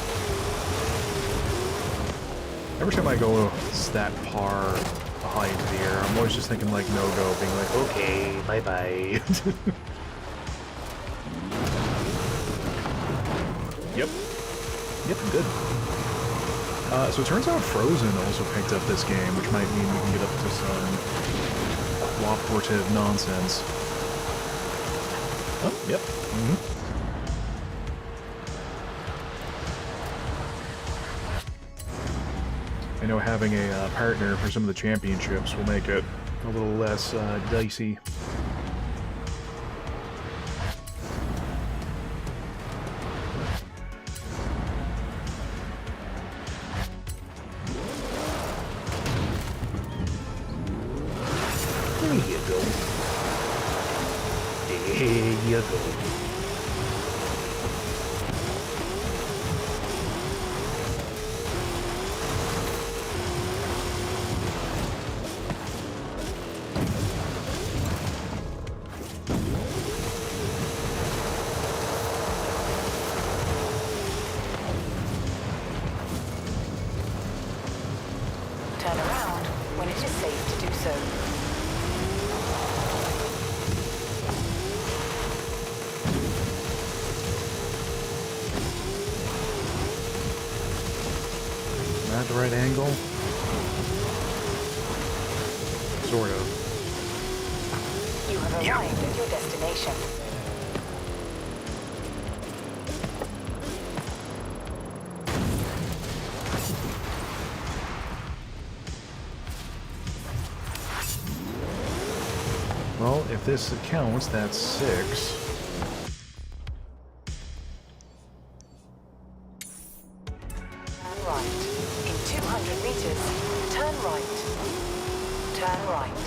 Every time I go that far high into the air, I'm always just thinking like no-go, being like, okay, bye-bye. Yep. Yep, good. So it turns out Frozen also picked up this game, which might mean we can get up to some cooperative nonsense. Oh, yep. I know having a partner for some of the championships will make it a little less dicey. There you go. There you go. Turn around when it is safe to do so. Am I at the right angle? Sort of. You have arrived at your destination. Well, if this counts, that's 6. Turn right. In 200 meters, turn right. Turn right.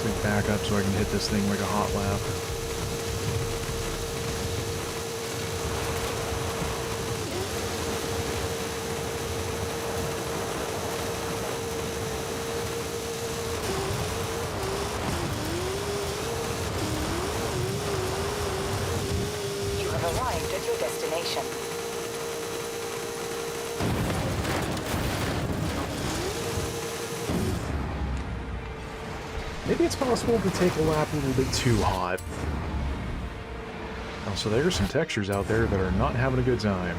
Like back up so I can hit this thing like a hot lap. You have arrived at your destination. Maybe it's possible to take a lap a little bit too hot. Also, there are some textures out there that are not having a good time.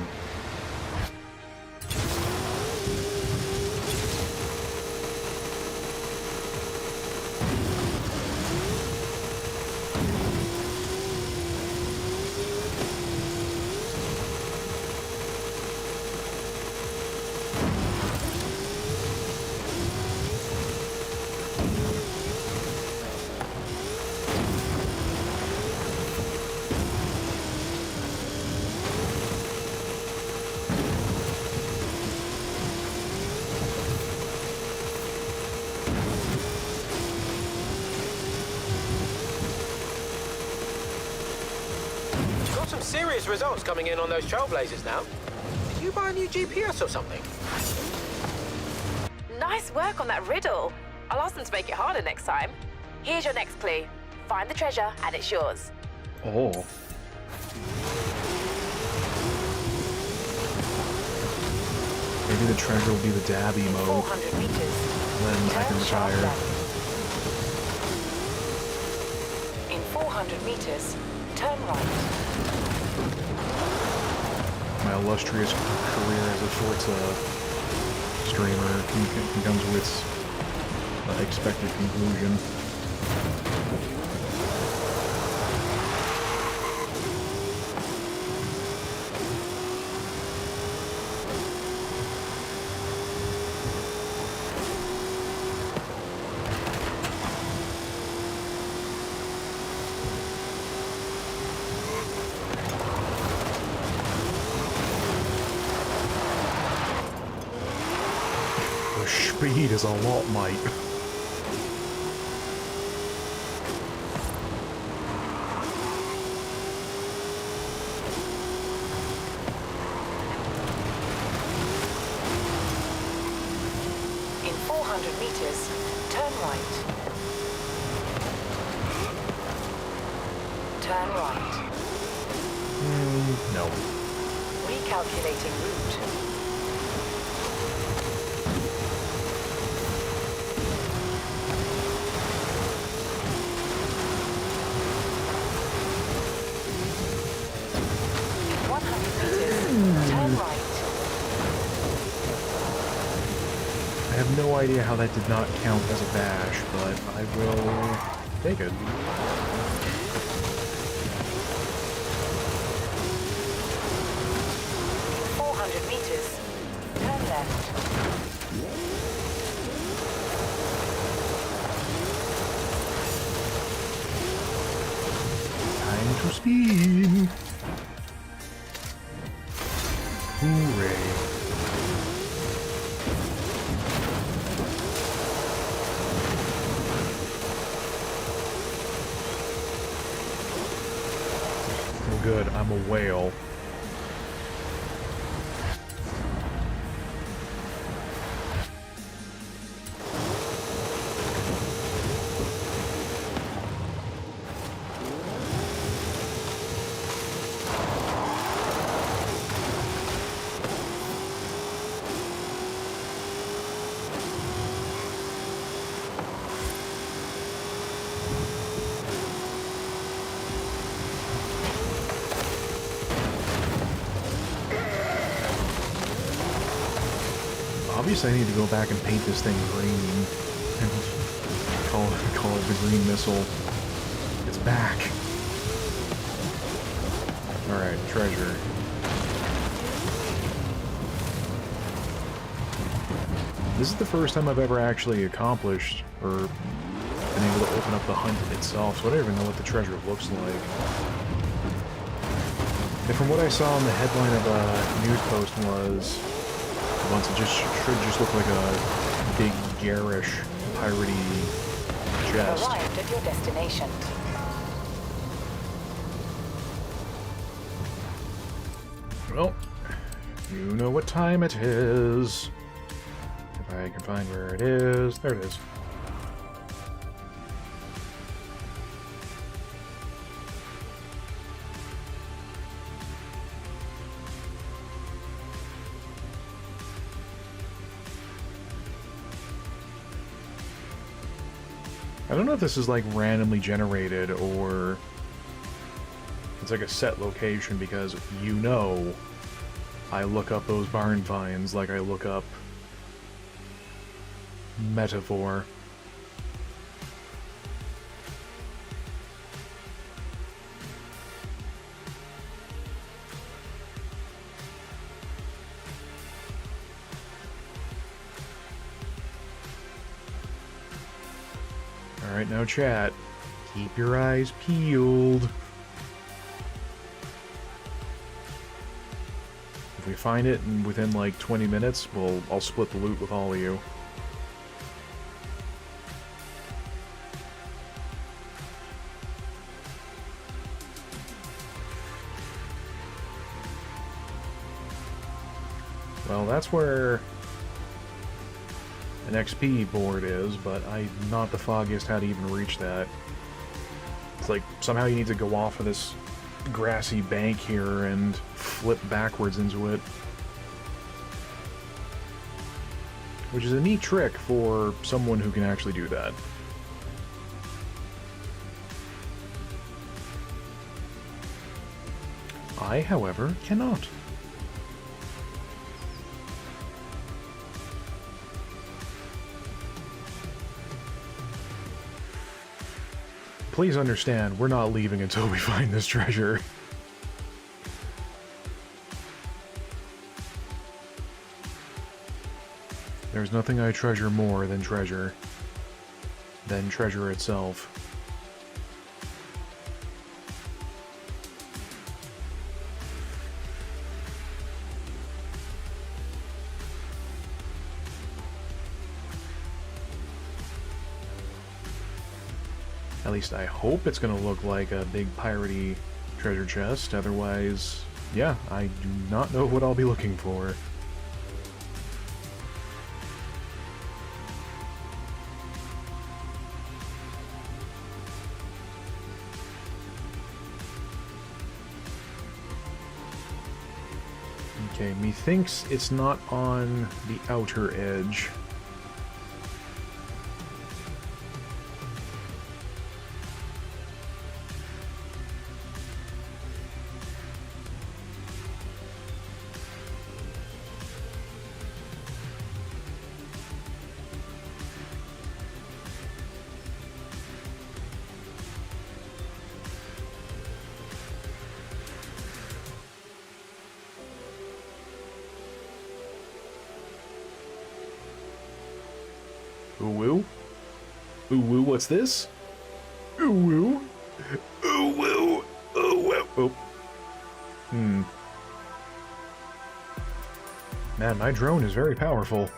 Got some serious results coming in on those Trailblazers now. Did you buy a new GPS or something? Nice work on that riddle. I'll ask them to make it harder next time. Here's your next clue. Find the treasure and it's yours. Oh. Maybe the treasure will be the dabby mode. 400 meters. Then I can Turn sharp retire. left. In 400 meters, turn right. My illustrious career as a Forza streamer comes to its expected conclusion. The speed is a lot, mate. In 400 meters, turn right. Turn right. No. Recalculating route. In 100 meters, turn right. I have no idea how that did not count as a bash, but I will take it. Meters. Turn left. Time to speed. Hooray. Oh good, I'm a whale. Obviously, I need to go back and paint this thing green and call it the green missile. It's back. All right, treasure. This is the first time I've ever actually accomplished or been able to open up the hunt itself, so I don't even know what the treasure looks like. And from what I saw on the headline of a news post was, once it should just look like a big, garish, piratey Chest. Arrived at your destination. Well, you know what time it is. If I can find where it is. There it is. I don't know if this is like randomly generated or it's like a set location, because you know I look up those barn finds like I look up metaphor. Alright, now chat. Keep your eyes peeled. If we find it and within like 20 minutes, I'll split the loot with all of you. Well, that's where an XP board is, but I'm not the foggiest how to even reach that. It's like somehow you need to go off of this grassy bank here and flip backwards into it. Which is a neat trick for someone who can actually do that. I, however, cannot. Please understand, we're not leaving until we find this treasure. There's nothing I treasure more than treasure itself. At least I hope it's gonna look like a big piratey treasure chest, otherwise, yeah, I do not know what I'll be looking for. Okay, methinks it's not on the outer edge. Ooh woo? Ooh woo, what's this? Ooh woo? Ooh woo? Ooh woo? Oh. Man, my drone is very powerful.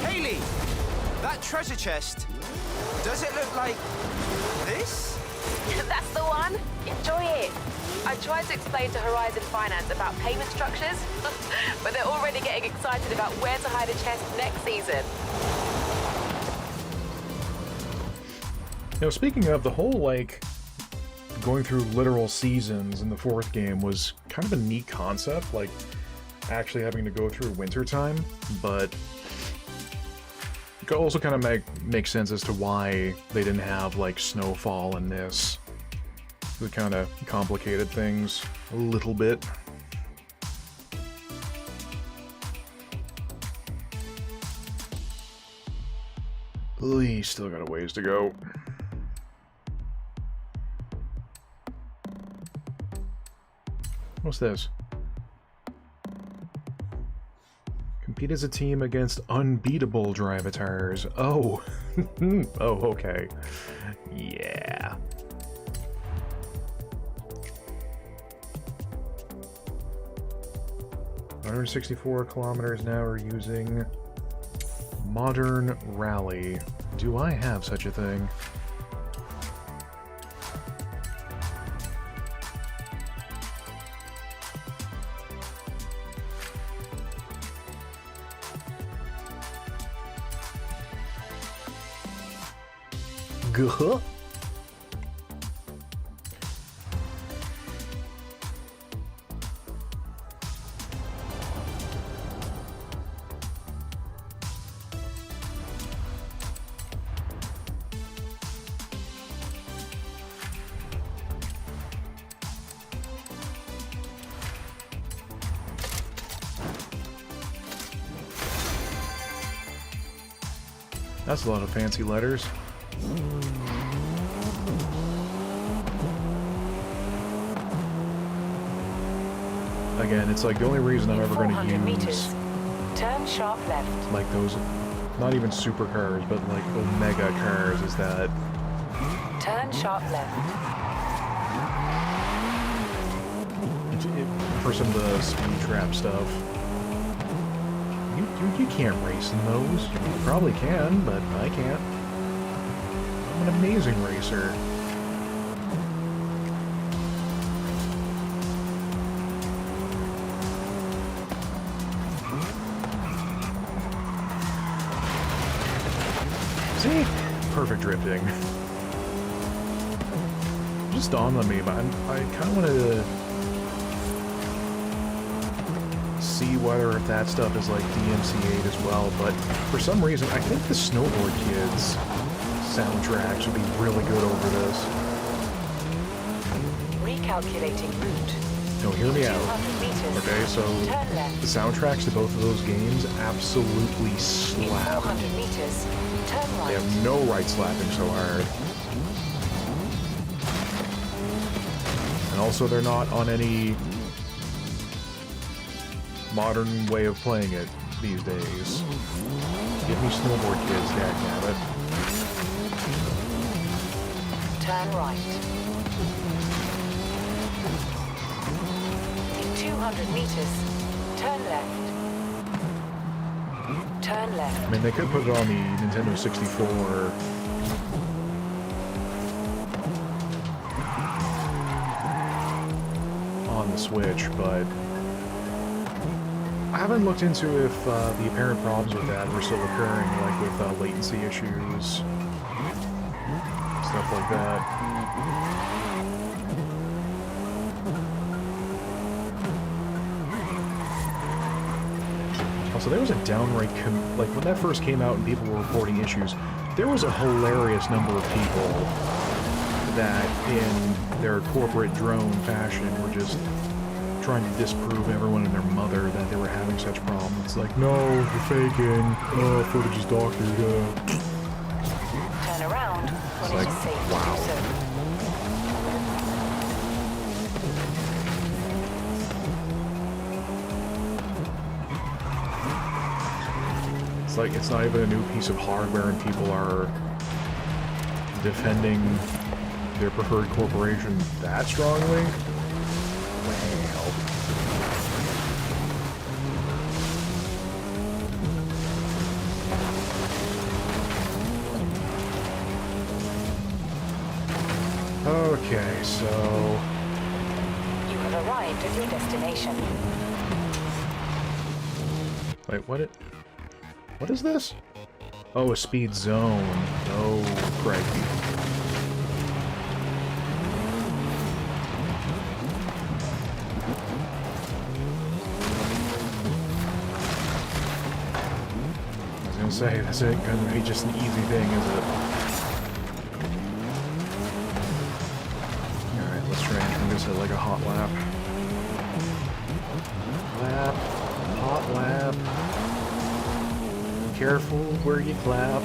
Haley! That treasure chest, does it look like this? That's the one. Enjoy it. I tried to explain to Horizon Finance about payment structures, but they're already getting excited about where to hide a chest next season. You know, speaking of, the whole, like, going through literal seasons in the fourth game was kind of a neat concept, like, actually having to go through wintertime, but it could also kind of make sense as to why they didn't have, like, snowfall in this. It kind of complicated things a little bit. He's still got a ways to go. What's this? Compete as a team against unbeatable drivatars. Oh. Oh, okay. Yeah. $164 kilometers an hour using Modern Rally. Do I have such a thing? Guh. That's a lot of fancy letters. Again, it's like the only reason I'm ever going to use meters. Turn sharp left. like those, not even supercars, but like Omega cars, is that Turn sharp left. for some of the speed trap stuff. You can't race in those. You probably can, but I can't. I'm an amazing racer. See? Perfect drifting. Just dawned on me, but I kind of wanted to see whether if that stuff is like DMCA'd as well, but for some reason, I think the Snowboard Kids soundtrack should be really good over this. Recalculating route. No, hear me out. 200 meters. Okay, so Turn left. the soundtracks to both of those games absolutely In slap. 400 meters. Turn They right. have no right slapping so hard. And also, they're not on any modern way of playing it these days. Give me Snowboard Kids, dadnabbit. Turn right. In 200 meters. Turn left. Turn left. I mean, they could put it on the Nintendo 64. On the Switch, but I haven't looked into if the apparent problems with that were still occurring, like with latency issues, stuff like that. Also, there was a downright, like when that first came out and people were reporting issues, there was a hilarious number of people that in their corporate drone fashion were just trying to disprove everyone and their mother that they were having such problems. It's like, no, you're faking. Oh, footage is doctored. Turn around when It's it like, is safe wow. to do so. It's like it's not even a new piece of hardware and people are defending their preferred corporation that strongly? Well. Okay, so You have arrived at your destination. wait, what is this? Oh, a speed zone. Oh, crikey. I was gonna say, this isn't gonna be just an easy thing, is it? Alright, let's try and turn this at like a hot lap. Lap. Hot lap. Careful where you clap.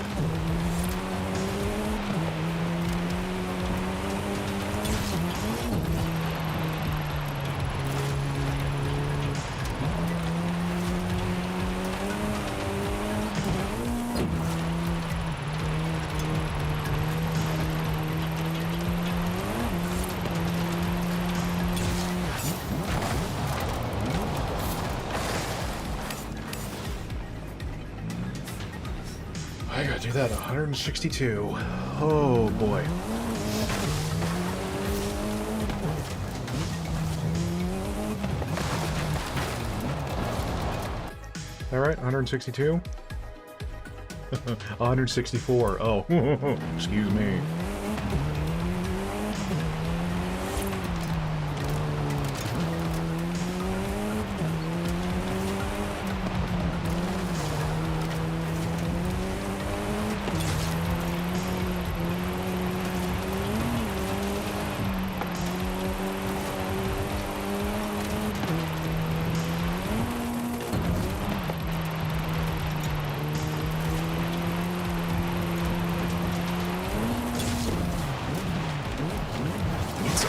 gotta do that. 162. Oh boy. Alright, 162. 164. Oh, excuse me.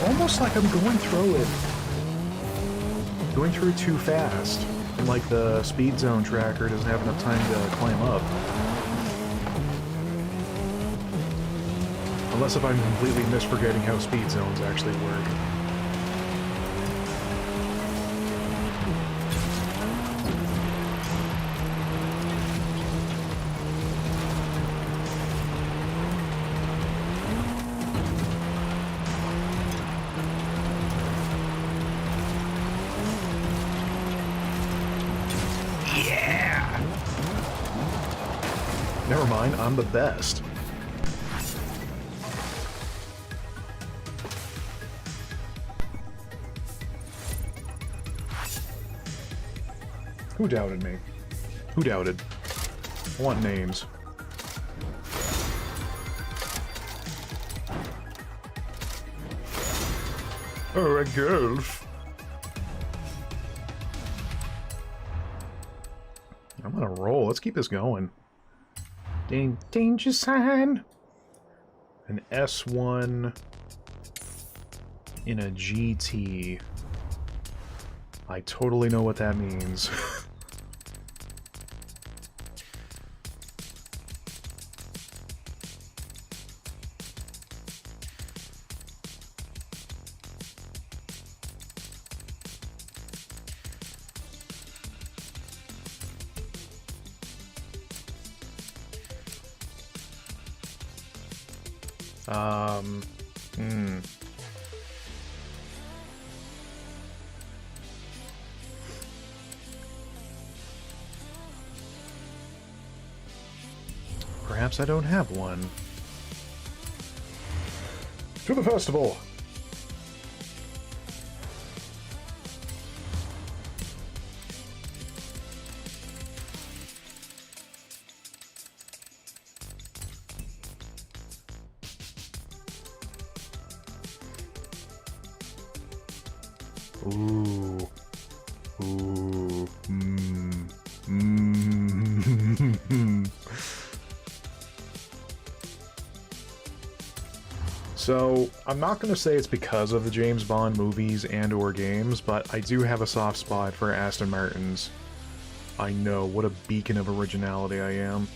Almost like I'm going through it. Going through it too fast. And like the speed zone tracker doesn't have enough time to climb up. Unless if I'm completely misforgetting how speed zones actually work. Never mind, I'm the best. Who doubted me? Who doubted? I want names. Oh, a golf. I'm gonna roll. Let's keep this going. Danger sign. An S1 in a GT. I totally know what that means. Perhaps I don't have one. To the festival! Ooh. Ooh. Mmm. Mmm. So, I'm not going to say it's because of the James Bond movies and or games, but I do have a soft spot for Aston Martins. I know, what a beacon of originality I am.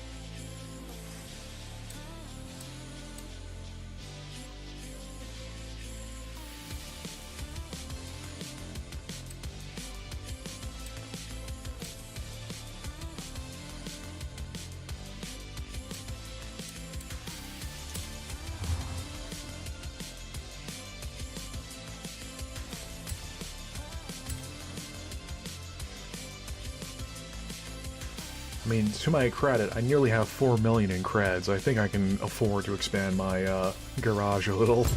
I mean, to my credit, I nearly have 4 million in creds. I think I can afford to expand my garage a little.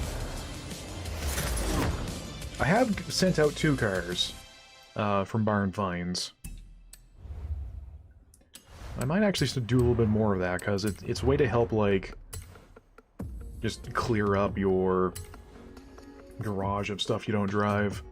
I have sent out 2 cars from Barn Finds. I might actually do a little bit more of that, because it's a way to help, like, just clear up your garage of stuff you don't drive.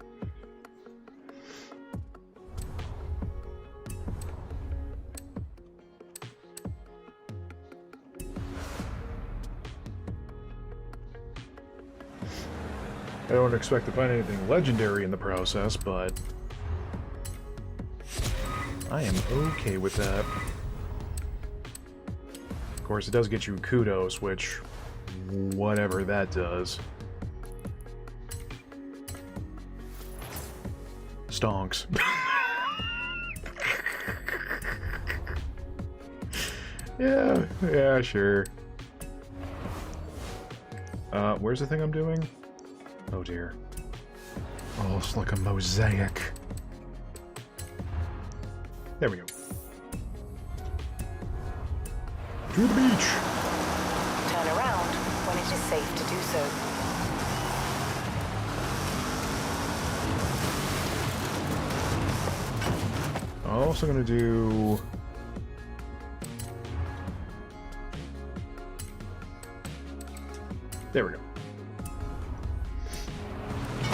I don't expect to find anything legendary in the process, but I am okay with that. Of course, it does get you kudos, which, whatever that does. Stonks. Yeah, sure. Where's the thing I'm doing? Oh dear. Oh, it's like a mosaic. There we go. To the beach! Turn around when it is safe to do so. I'm also gonna do... There we go.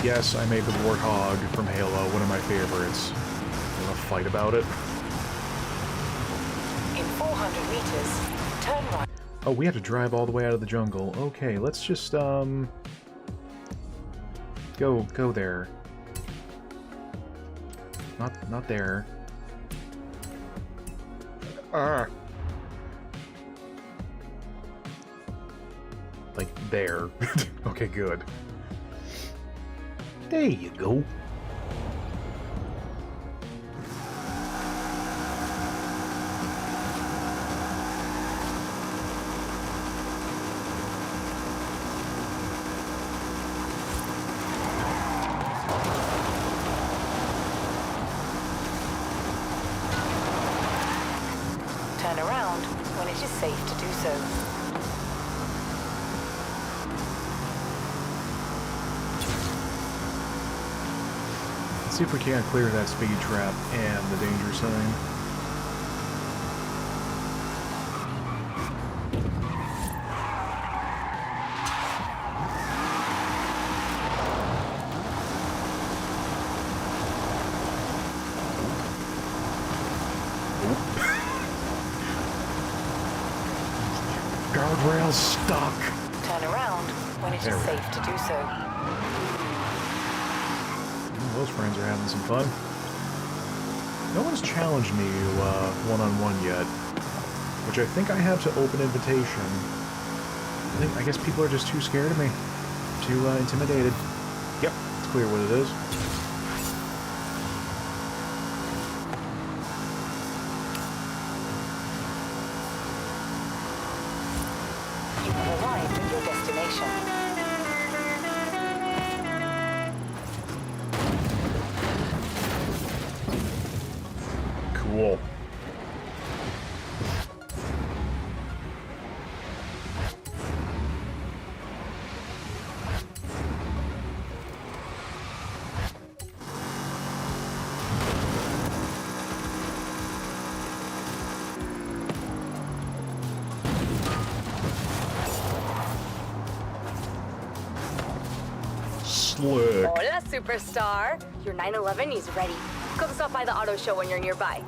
Yes, I made the Warthog from Halo one of my favorites. I'm gonna fight about it. In 400 meters, turn right. Oh, we have to drive all the way out of the jungle. Okay, let's just, go there. Not there. Like, there. Okay, good. There you go. Turn around when it is safe to do so. Let's see if we can't clear that speed trap and the danger sign. Guardrail's stuck. Turn around when it There is we go. safe to do so. Those friends are having some fun. No one's challenged me one-on-one yet, which I think I have to open invitation. I guess people are just too scared of me, too intimidated. Yep, it's clear what it is. You have arrived at your destination. Cool. Slick. Hola, superstar. Your 911 is ready. Come stop by the auto show when you're nearby.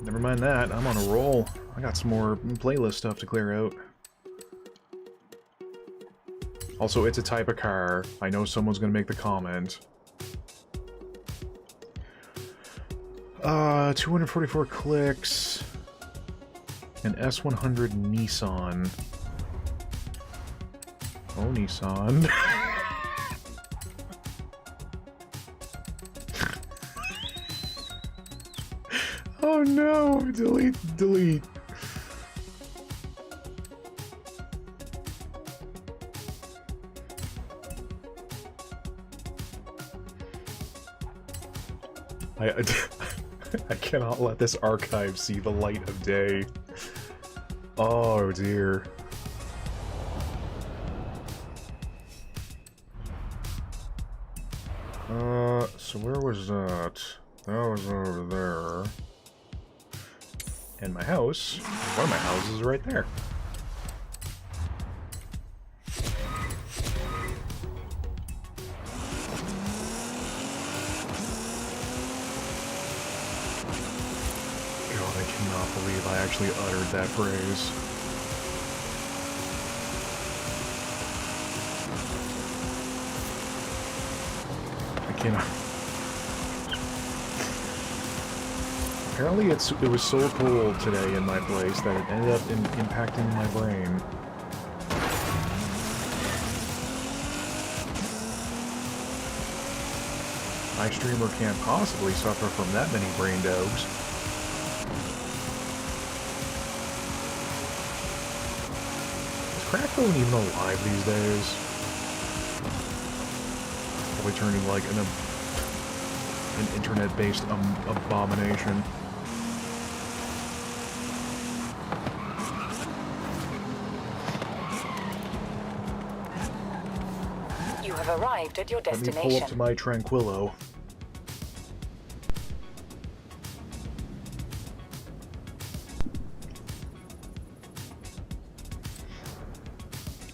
Never mind that, I'm on a roll. I got some more playlist stuff to clear out. Also, it's a type of car. I know someone's gonna make the comment. 244 clicks. An S100 Nissan. Oh, Nissan. Oh no! Delete, delete. I cannot let this archive see the light of day. Oh dear. So where was that? That was over there. And my house, one of my houses is right there. God, I cannot believe I actually uttered that phrase. I cannot. Apparently it was so cold today in my place that it ended up impacting my brain. My streamer can't possibly suffer from that many brain dogs. Crackbone even alive these days? Probably turning like an internet-based abomination. You have arrived at your Let me destination. pull up to my Tranquillo.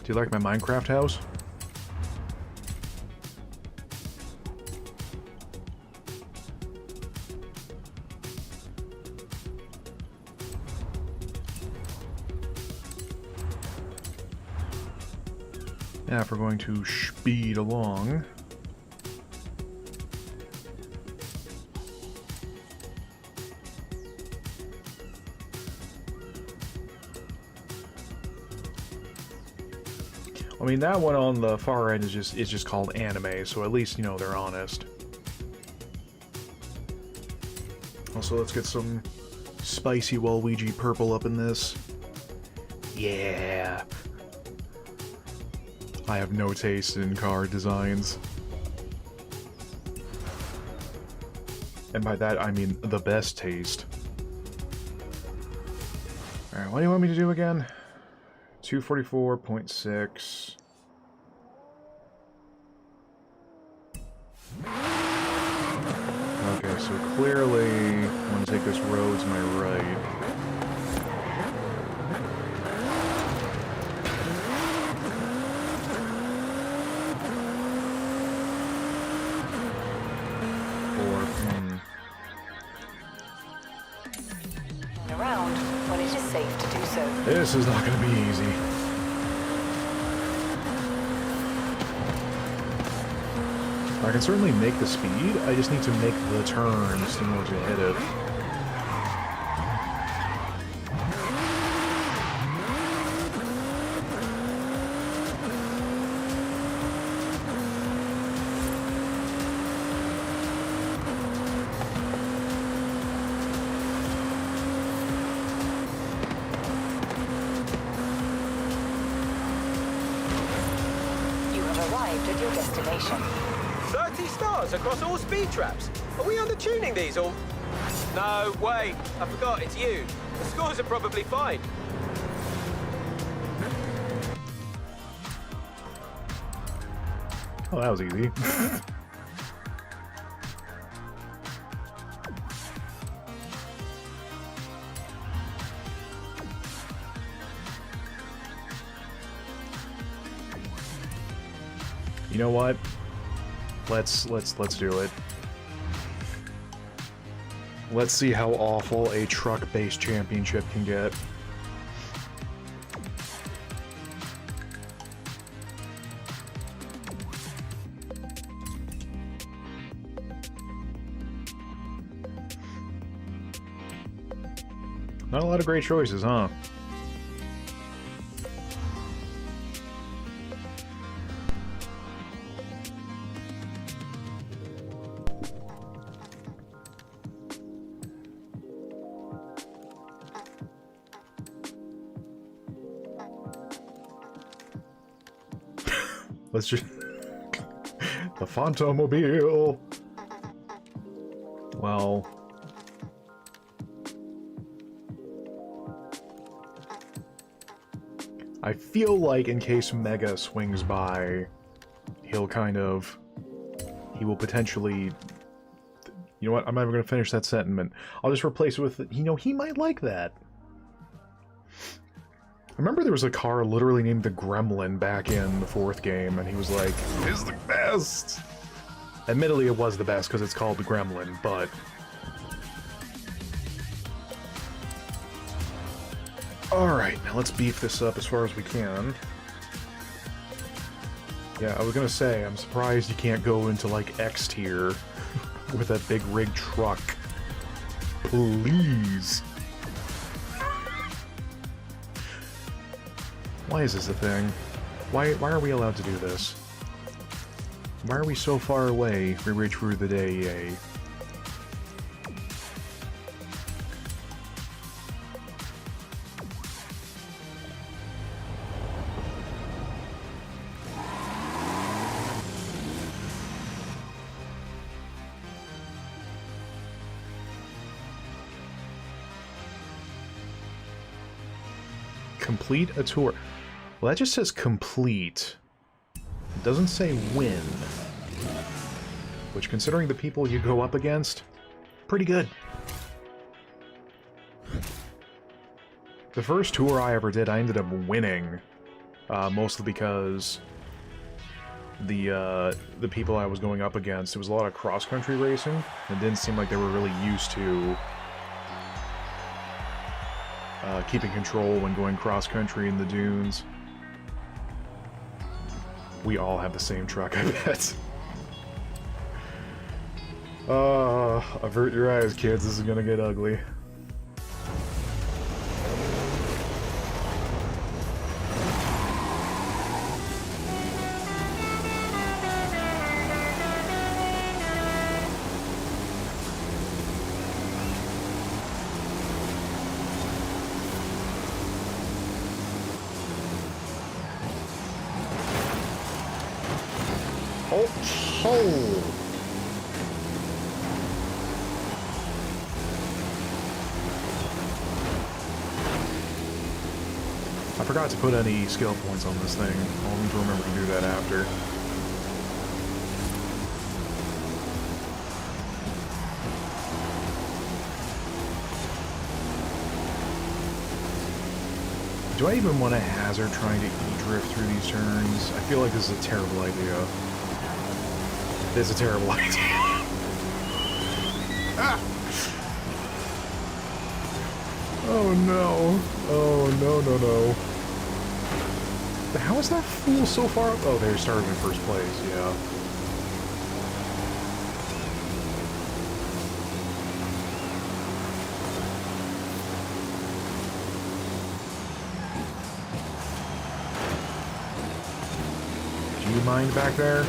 Do you like my Minecraft house? Now, if we're going to speed along. I mean, that one on the far end is just called anime, so at least, you know, they're honest. Also, let's get some spicy Waluigi purple up in this. Yeah. I have no taste in car designs. And by that, I mean the best taste. Alright, what do you want me to do again? 244.6. Okay, so clearly I want to take this road to my right. Around when it is safe to do so. This is not going to be easy. I can certainly make the speed, I just need to make the turns in order to hit it. You have arrived at your destination. 30 stars across all speed traps. Are we undertuning these or... No, wait. I forgot, it's you. The scores are probably fine. Oh, that was easy. You know what? Let's do it. Let's see how awful a truck-based championship can get. Not a lot of great choices, huh? Let's just... the Fantomobile! Well... I feel like in case Mega swings by, he'll kind of... he will potentially... You know what? I'm never going to finish that sentiment. I'll just replace it with... You know, he might like that. I remember there was a car literally named the Gremlin back in the 4th game, and he was like, "It's the best!" Admittedly, it was the best because it's called the Gremlin, but... Alright, now let's beef this up as far as we can. Yeah, I was gonna say, I'm surprised you can't go into, like, X tier with that big rig truck. Please! Why is this a thing? Why are we allowed to do this? Why are we so far away? We reach through the day, yay. Complete a tour. Well, that just says complete. It doesn't say win. Which, considering the people you go up against, pretty good. The first tour I ever did, I ended up winning. Mostly because the people I was going up against, it was a lot of cross-country racing. It didn't seem like they were really used to keeping control when going cross-country in the dunes. We all have the same truck, I bet. Avert your eyes, kids. This is gonna get ugly. I forgot to put any skill points on this thing. I'll need to remember to do that after. Do I even want to hazard trying to e-drift through these turns? I feel like this is a terrible idea. It's a terrible idea. Ah! Oh no. Oh no, no, no. How is that fool so far up? Oh, they started in first place, yeah. Do you mind back there?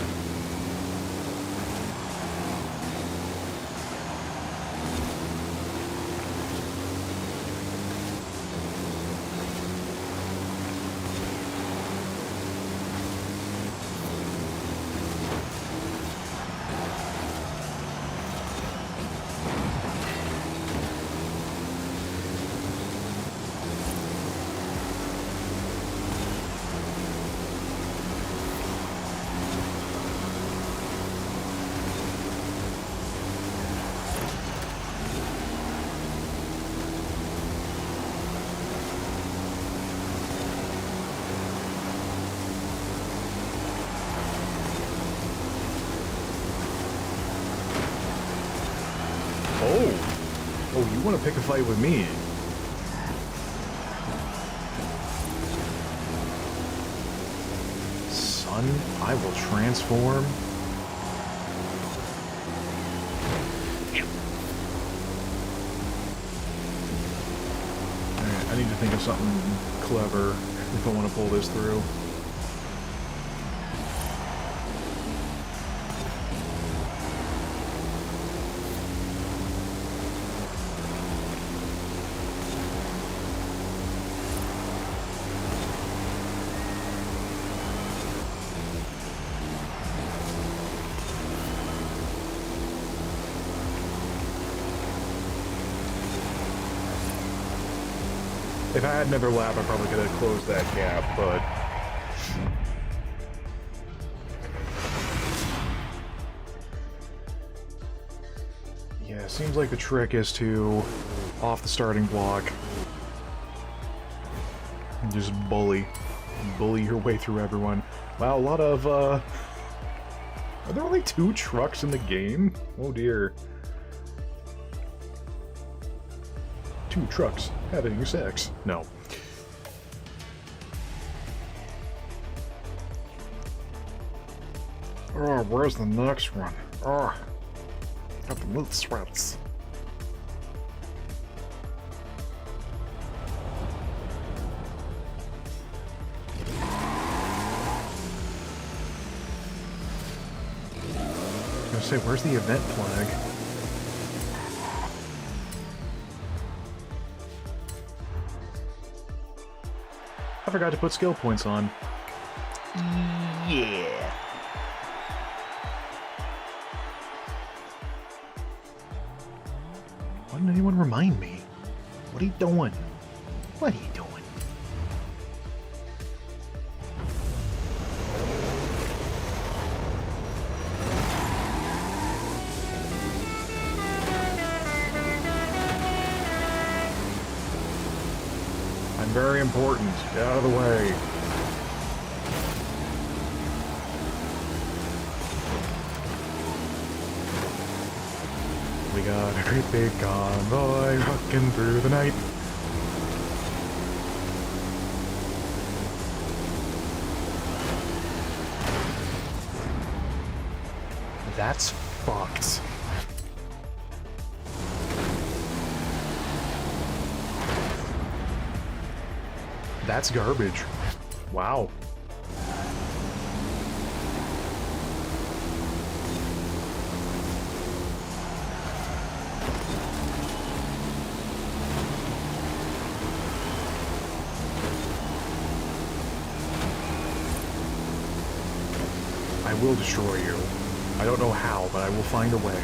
Oh, you want to pick a fight with me? Son, I will transform. Alright, I need to think of something clever if I want to pull this through. If I had another lap, I probably could have closed that gap, but... Yeah, it seems like the trick is to, off the starting block, just bully your way through everyone. Wow, a lot of, Are there only 2 trucks in the game? Oh dear. 2 trucks having sex. No. Oh, where's the next one? Oh, got the mood sweats. I was gonna say, where's the event flag? I forgot to put skill points on. Yeah. Why didn't anyone remind me? What are you doing? What are you doing? very important. Get out of the way. We got a great big convoy rocking through the night. That's fucked. That's garbage. Wow. I will destroy you. I don't know how, but I will find a way.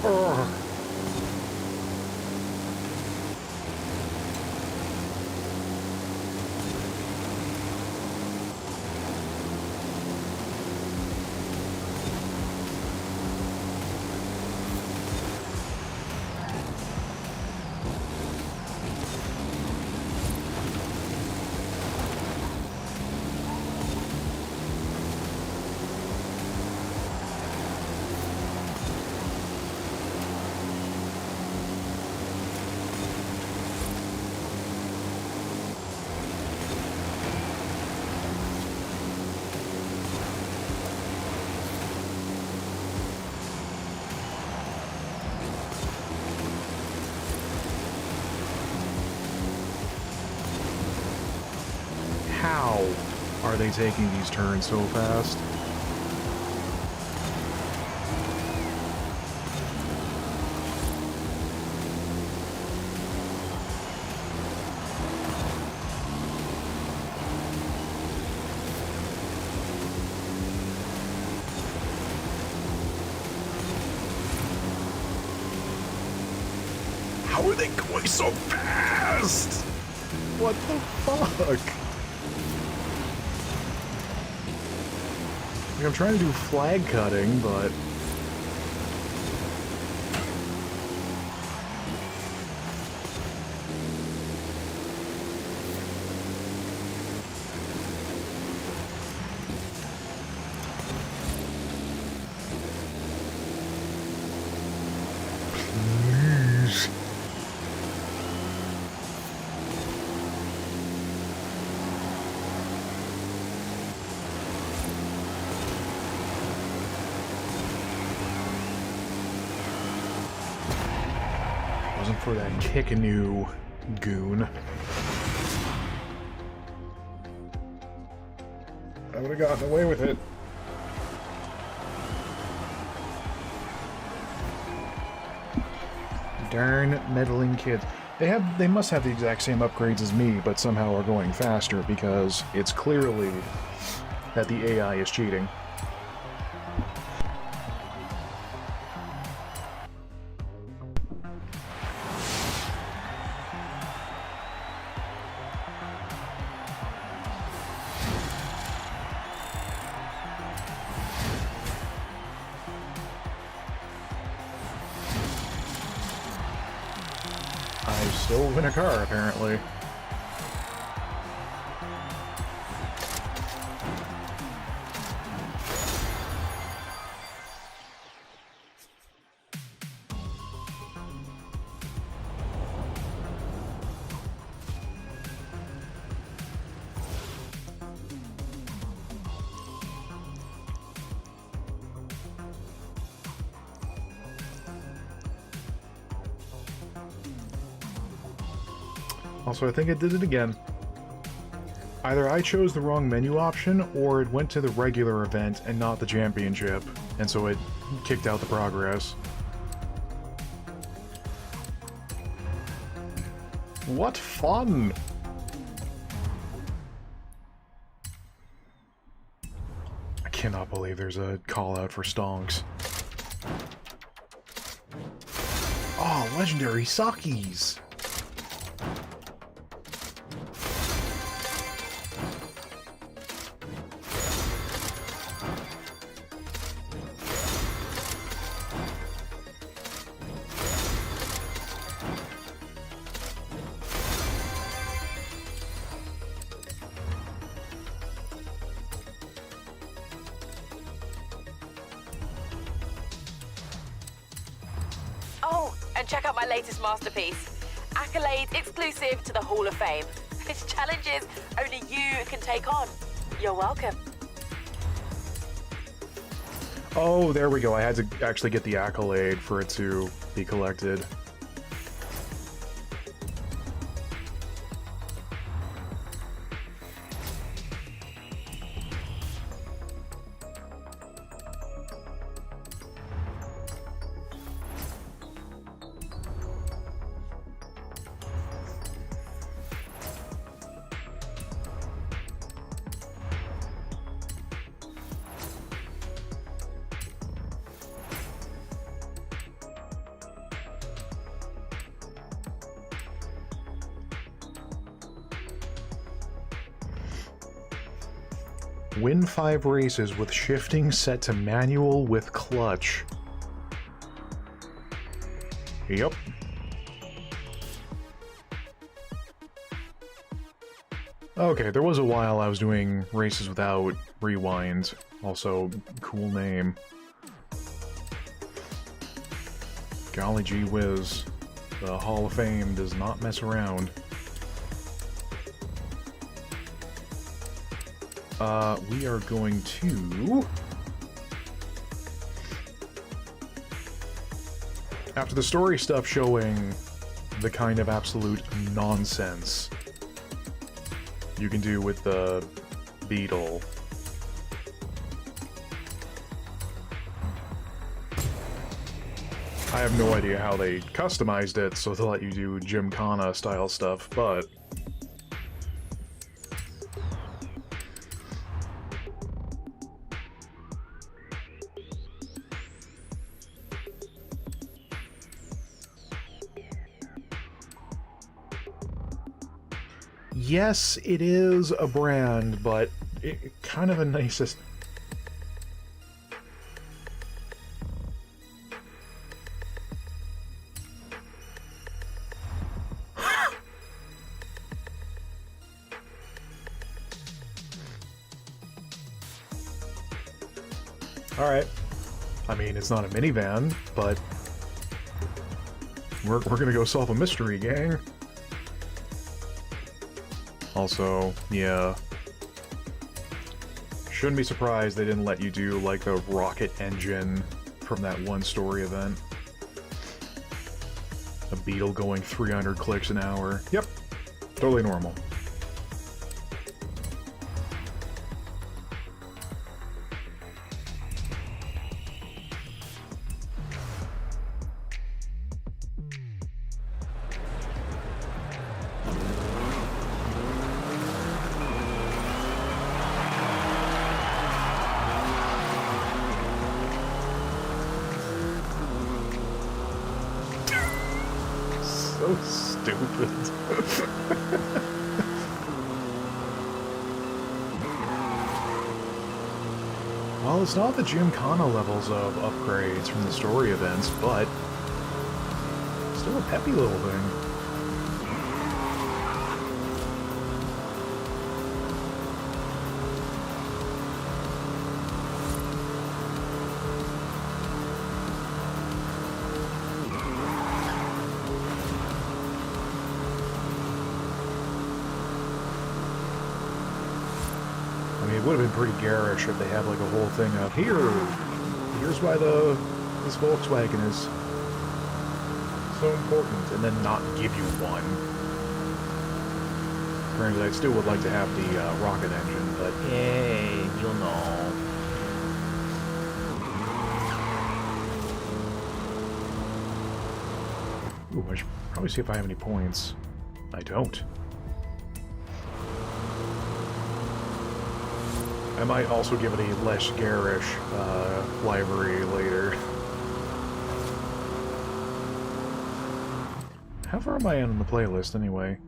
Ugh. How are they taking these turns so fast? How are they going so fast? What the fuck? Like, I'm trying to do flag cutting, but... Please. Wasn't for that kick-a-new goon. I would have gotten away with it. Darn meddling kids. They must have the exact same upgrades as me, but somehow are going faster because it's clearly that the AI is cheating. I still win a car, apparently. Also, I think I did it again. Either I chose the wrong menu option, or it went to the regular event and not the championship, and so it kicked out the progress. What fun! I cannot believe there's a call-out for stonks. Oh, legendary Sakis! Oh, and check out my latest masterpiece. Accolades exclusive to the Hall of Fame. It's challenges only you can take on. You're welcome. Oh, there we go. I had to actually get the accolade for it to be collected. Win 5 races with shifting set to manual with clutch. Yep. Okay, there was a while I was doing races without rewind. Also, cool name. Golly gee whiz. The Hall of Fame does not mess around. We are going to... After the story stuff showing the kind of absolute nonsense you can do with the Beetle, I have no idea how they customized it so they'll let you do Gymkhana style stuff, but yes, it is a brand, but it kind of the nicest. Alright. I mean, it's not a minivan, but we're gonna go solve a mystery, gang. Also, yeah. Shouldn't be surprised they didn't let you do, like, the rocket engine from that one story event. A Beetle going 300 clicks an hour. Yep. Totally normal. So stupid. Well, it's not the Gymkhana levels of upgrades from the story events, but still a peppy little thing. It would have been pretty garish if they had like a whole thing of here's why this Volkswagen is so important, and then not give you one. Granted, I still would like to have the rocket engine, but hey, you'll know. Ooh, I should probably see if I have any points. I don't. I might also give it a less garish library later. How far am I in the playlist, anyway?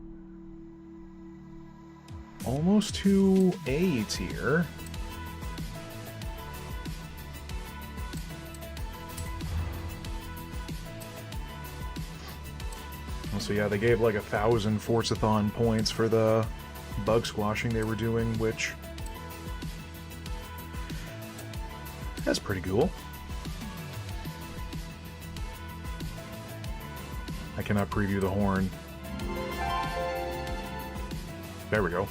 Almost to A tier. So yeah, they gave like 1,000 Forzathon points for the bug squashing they were doing, which... that's pretty cool. I cannot preview the horn. There we go.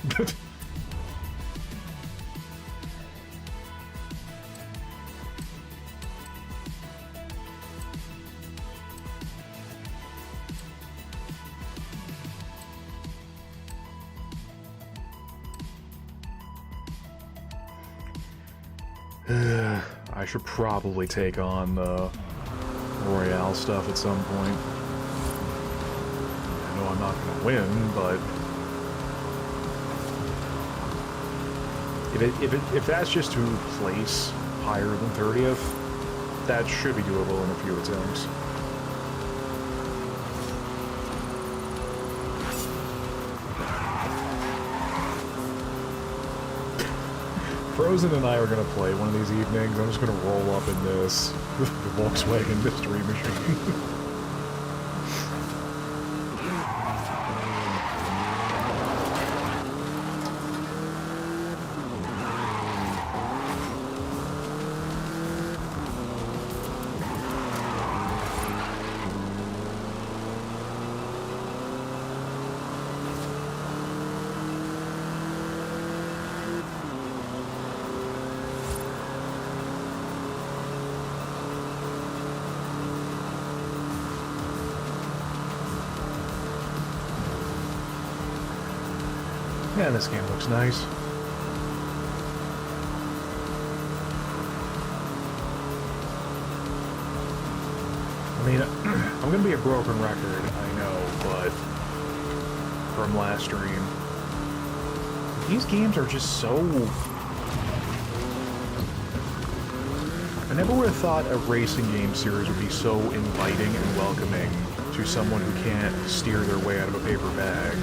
I should probably take on the Royale stuff at some point. I know I'm not going to win, but if that's just to place higher than 30th, that should be doable in a few attempts. Frozen and I are going to play one of these evenings. I'm just going to roll up in this, the Volkswagen Mystery Machine. Yeah, this game looks nice. I mean, I'm gonna be a broken record, I know, but from last stream, these games are just so... I never would have thought a racing game series would be so inviting and welcoming to someone who can't steer their way out of a paper bag.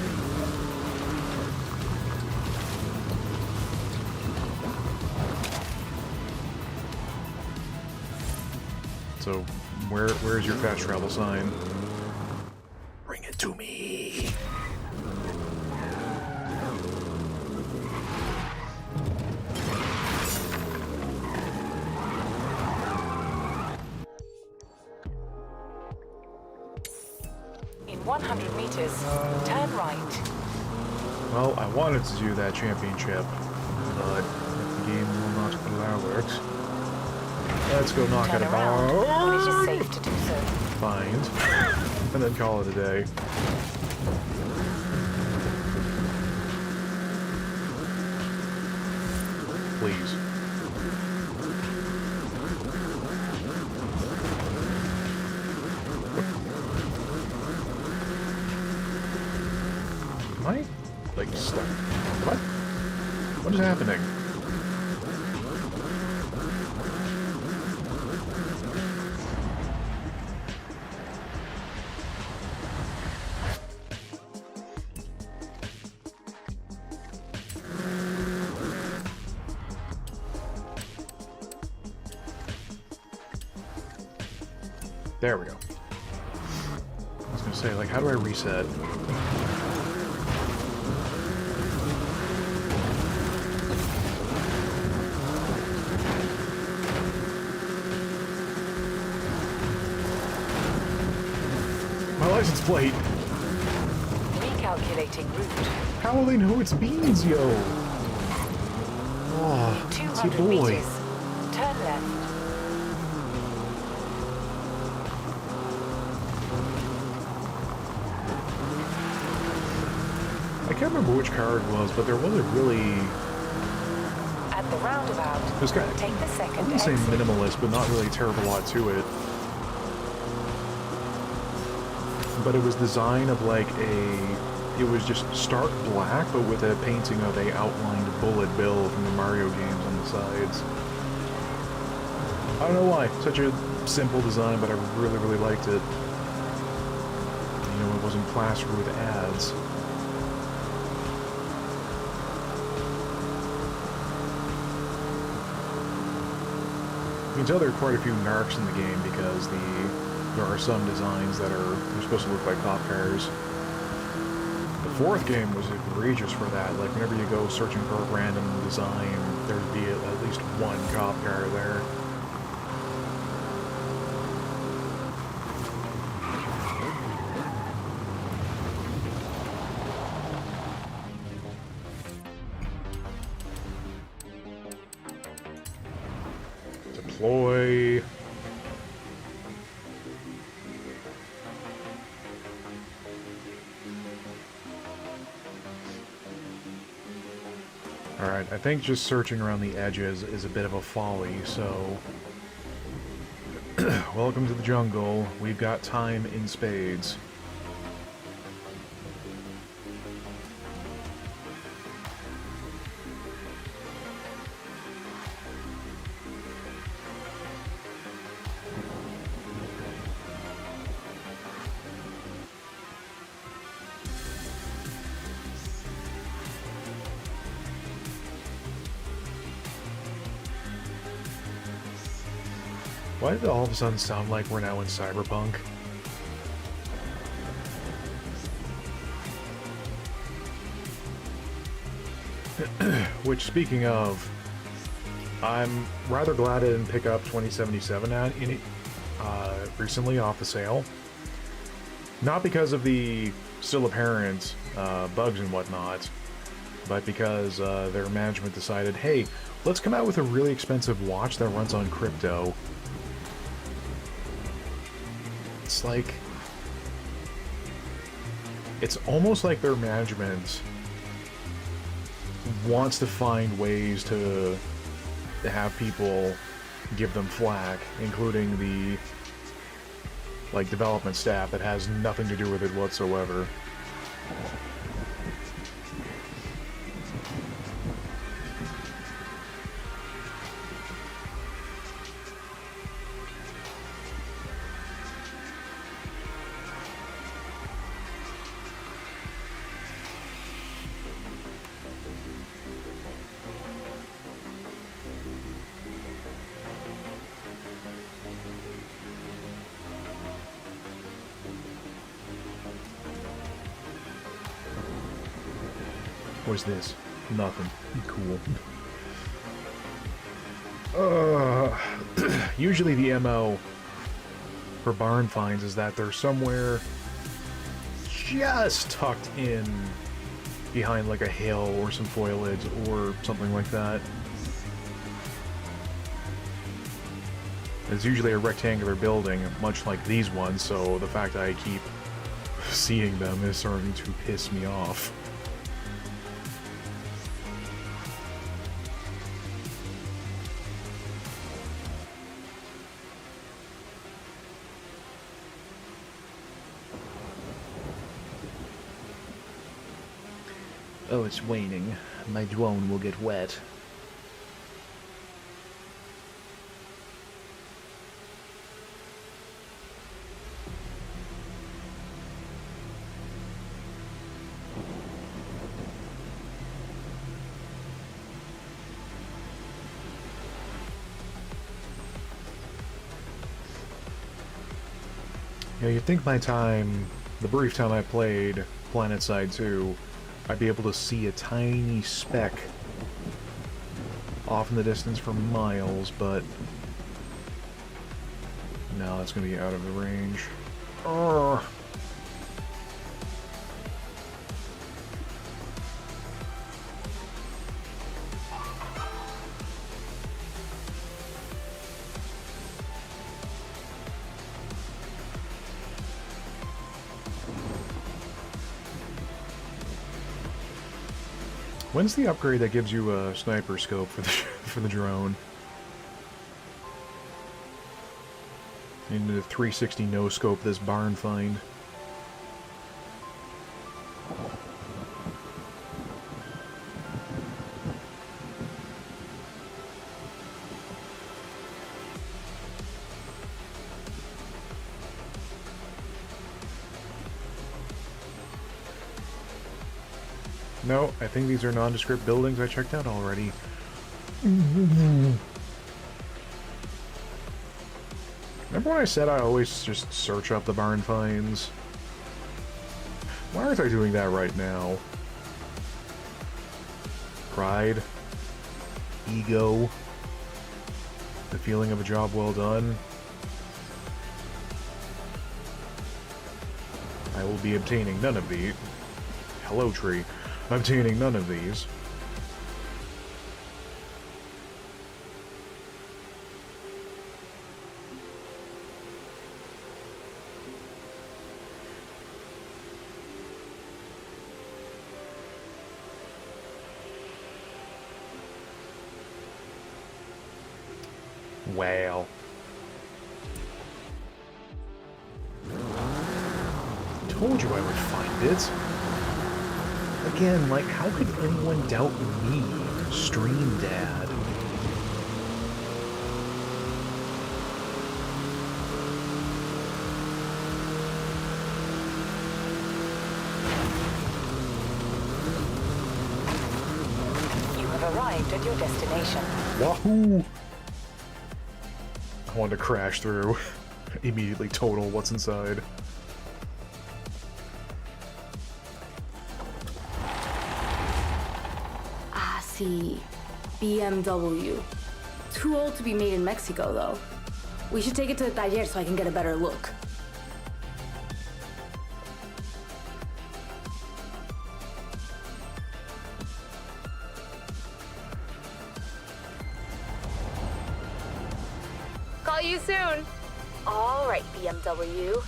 So, where's your fast travel sign? Bring it to me. In 100 meters, turn right. Well, I wanted to do that championship, but if the game will not allow it, let's go knock Turn at a around bar. when it is safe to do so. Find, and then call it a day. Please. Am I, like, stuck? What? What is happening? There we go. I was gonna say, like, how do I reset? My license plate! Recalculating route. How will they know it's beans, yo? Oh, it's your 200 boy. meters, turn left. I can't remember which car it was, but there was a really... At the roundabout, It was kind of, take the I second wouldn't say exit. minimalist, but not really a terrible lot to it. But it was design of like it was just stark black, but with a painting of a outlined bullet bill from the Mario games on the sides. I don't know why. Such a simple design, but I really, really liked it. You know, it wasn't plastered with ads. You can tell there are quite a few narcs in the game because there are some designs that they're supposed to look like cop cars. The fourth game was egregious for that. Like, whenever you go searching for a random design, there'd be at least one cop car there. Deploy. Alright, I think just searching around the edges is a bit of a folly, so... Welcome to the jungle. We've got time in spades. Why did it all of a sudden sound like we're now in Cyberpunk? Which, speaking of, I'm rather glad I didn't pick up 2077 recently off the sale. Not because of the still apparent bugs and whatnot, but because their management decided, hey, let's come out with a really expensive watch that runs on crypto. It's like... It's almost like their management wants to find ways to have people give them flack, including the, like, development staff that has nothing to do with it whatsoever. What's this? Nothing. Cool. Usually the MO for barn finds is that they're somewhere just tucked in behind like a hill or some foliage or something like that. It's usually a rectangular building, much like these ones, so the fact that I keep seeing them is starting to piss me off. Oh, it's waning. My drone will get wet. You know, you'd think my time, the brief time I played PlanetSide 2, I'd be able to see a tiny speck off in the distance for miles, but no, that's going to be out of the range. Urgh. When's the upgrade that gives you a sniper scope for the for the drone? Need a 360 no scope this barn find. No, I think these are nondescript buildings I checked out already. Remember when I said I always just search up the barn finds? Why aren't I doing that right now? Pride? Ego? The feeling of a job well done? I will be obtaining none of these. Hello, tree. Obtaining none of these. Wow. Told you I would find it. Again, like, how could anyone doubt me, Stream Dad? You have arrived at your destination. Wahoo! I wanted to crash through. Immediately total what's inside. See, BMW. Too old to be made in Mexico, though. We should take it to the taller so I can get a better look. Call you soon. All right, BMW.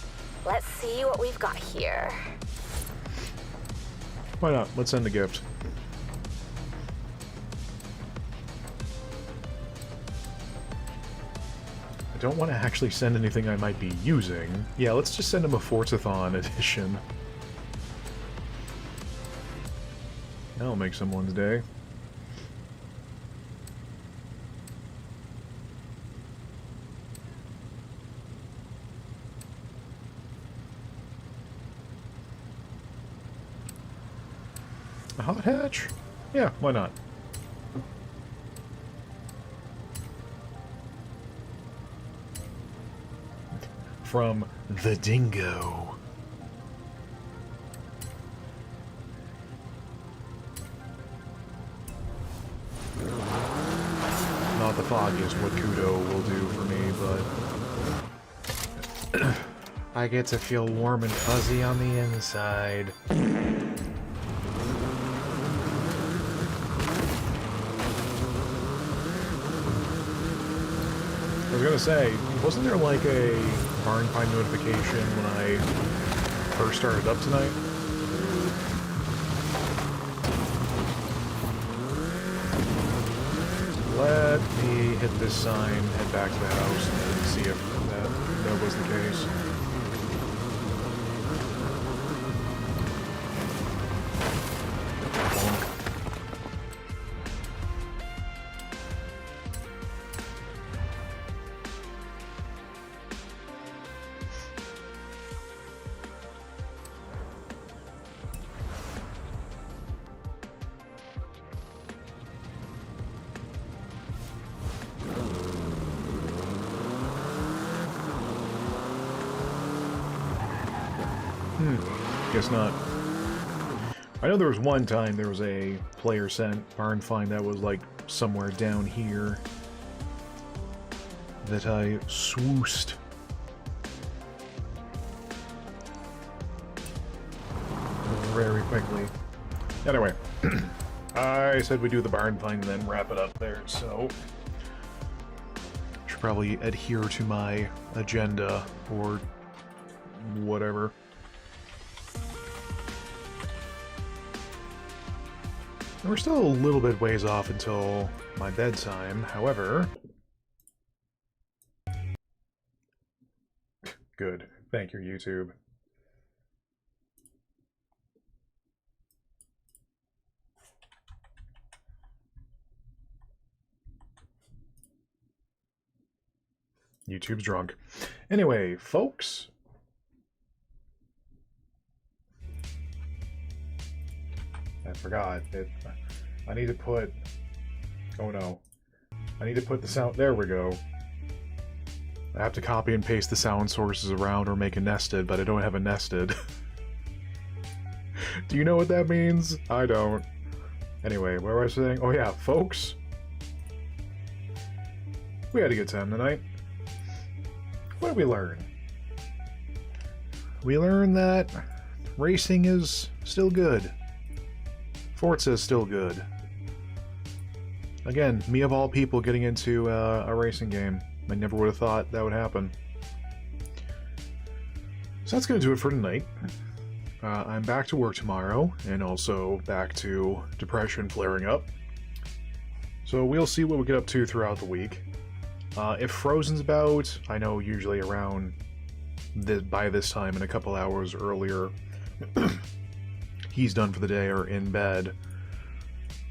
Let's see what we've got here. Why not? Let's send a gift. I don't want to actually send anything I might be using. Yeah, let's just send him a Forzathon edition. That'll make someone's day. A hot hatch? Yeah, why not? From the Dingo. Not the foggiest what Kudo will do for me, but I get to feel warm and fuzzy on the inside. I was gonna say, wasn't there like a barn find notification when I first started up tonight? Let me hit this sign, head back to the house, and see if that was the case. Guess not. I know there was one time there was a player sent barn find that was like somewhere down here that I swoosed. Very quickly. Anyway, I said we do the barn find and then wrap it up there, so should probably adhere to my agenda or whatever. We're still a little bit ways off until my bedtime, however... Good. Thank you, YouTube. YouTube's drunk. Anyway, folks. I forgot that I need to put... Oh no. I need to put the sound... There we go. I have to copy and paste the sound sources around or make a nested, but I don't have a nested. Do you know what that means? I don't. Anyway, what was I saying? Oh yeah, folks. We had a good time tonight. What did we learn? We learned that racing is still good. Forza is still good. Again, me of all people getting into a racing game. I never would have thought that would happen. So that's going to do it for tonight. I'm back to work tomorrow, and also back to depression flaring up. So we'll see what we get up to throughout the week. If Frozen's about, I know usually around by this time and a couple hours earlier, he's done for the day or in bed.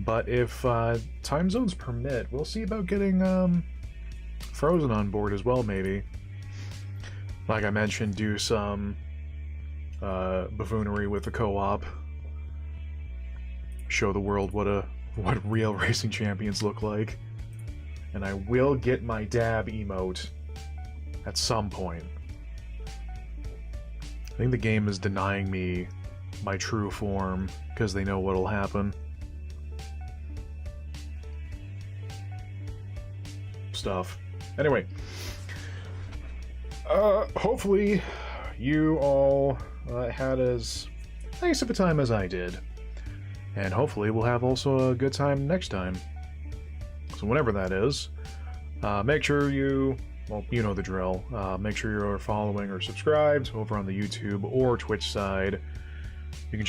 But if time zones permit, we'll see about getting Frozen on board as well, maybe. Like I mentioned, do some buffoonery with the co-op. Show the world what real racing champions look like. And I will get my dab emote at some point. I think the game is denying me my true form because they know what'll happen. Stuff. Anyway, hopefully you all had as nice of a time as I did. And hopefully we'll have also a good time next time. So whenever that is, make sure you, well, you know the drill, make sure you're following or subscribed over on the YouTube or Twitch side. You can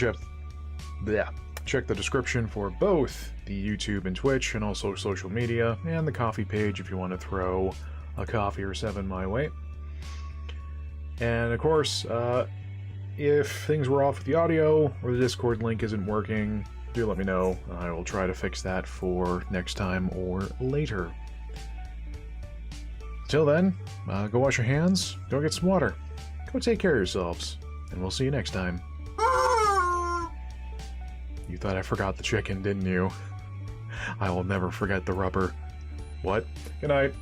check the description for both the YouTube and Twitch, and also social media, and the coffee page if you want to throw a coffee or 7 my way. And of course, if things were off with the audio, or the Discord link isn't working, do let me know. I will try to fix that for next time or later. Till then, go wash your hands, go get some water, go take care of yourselves, and we'll see you next time. You thought I forgot the chicken, didn't you? I will never forget the rubber. What? Good night.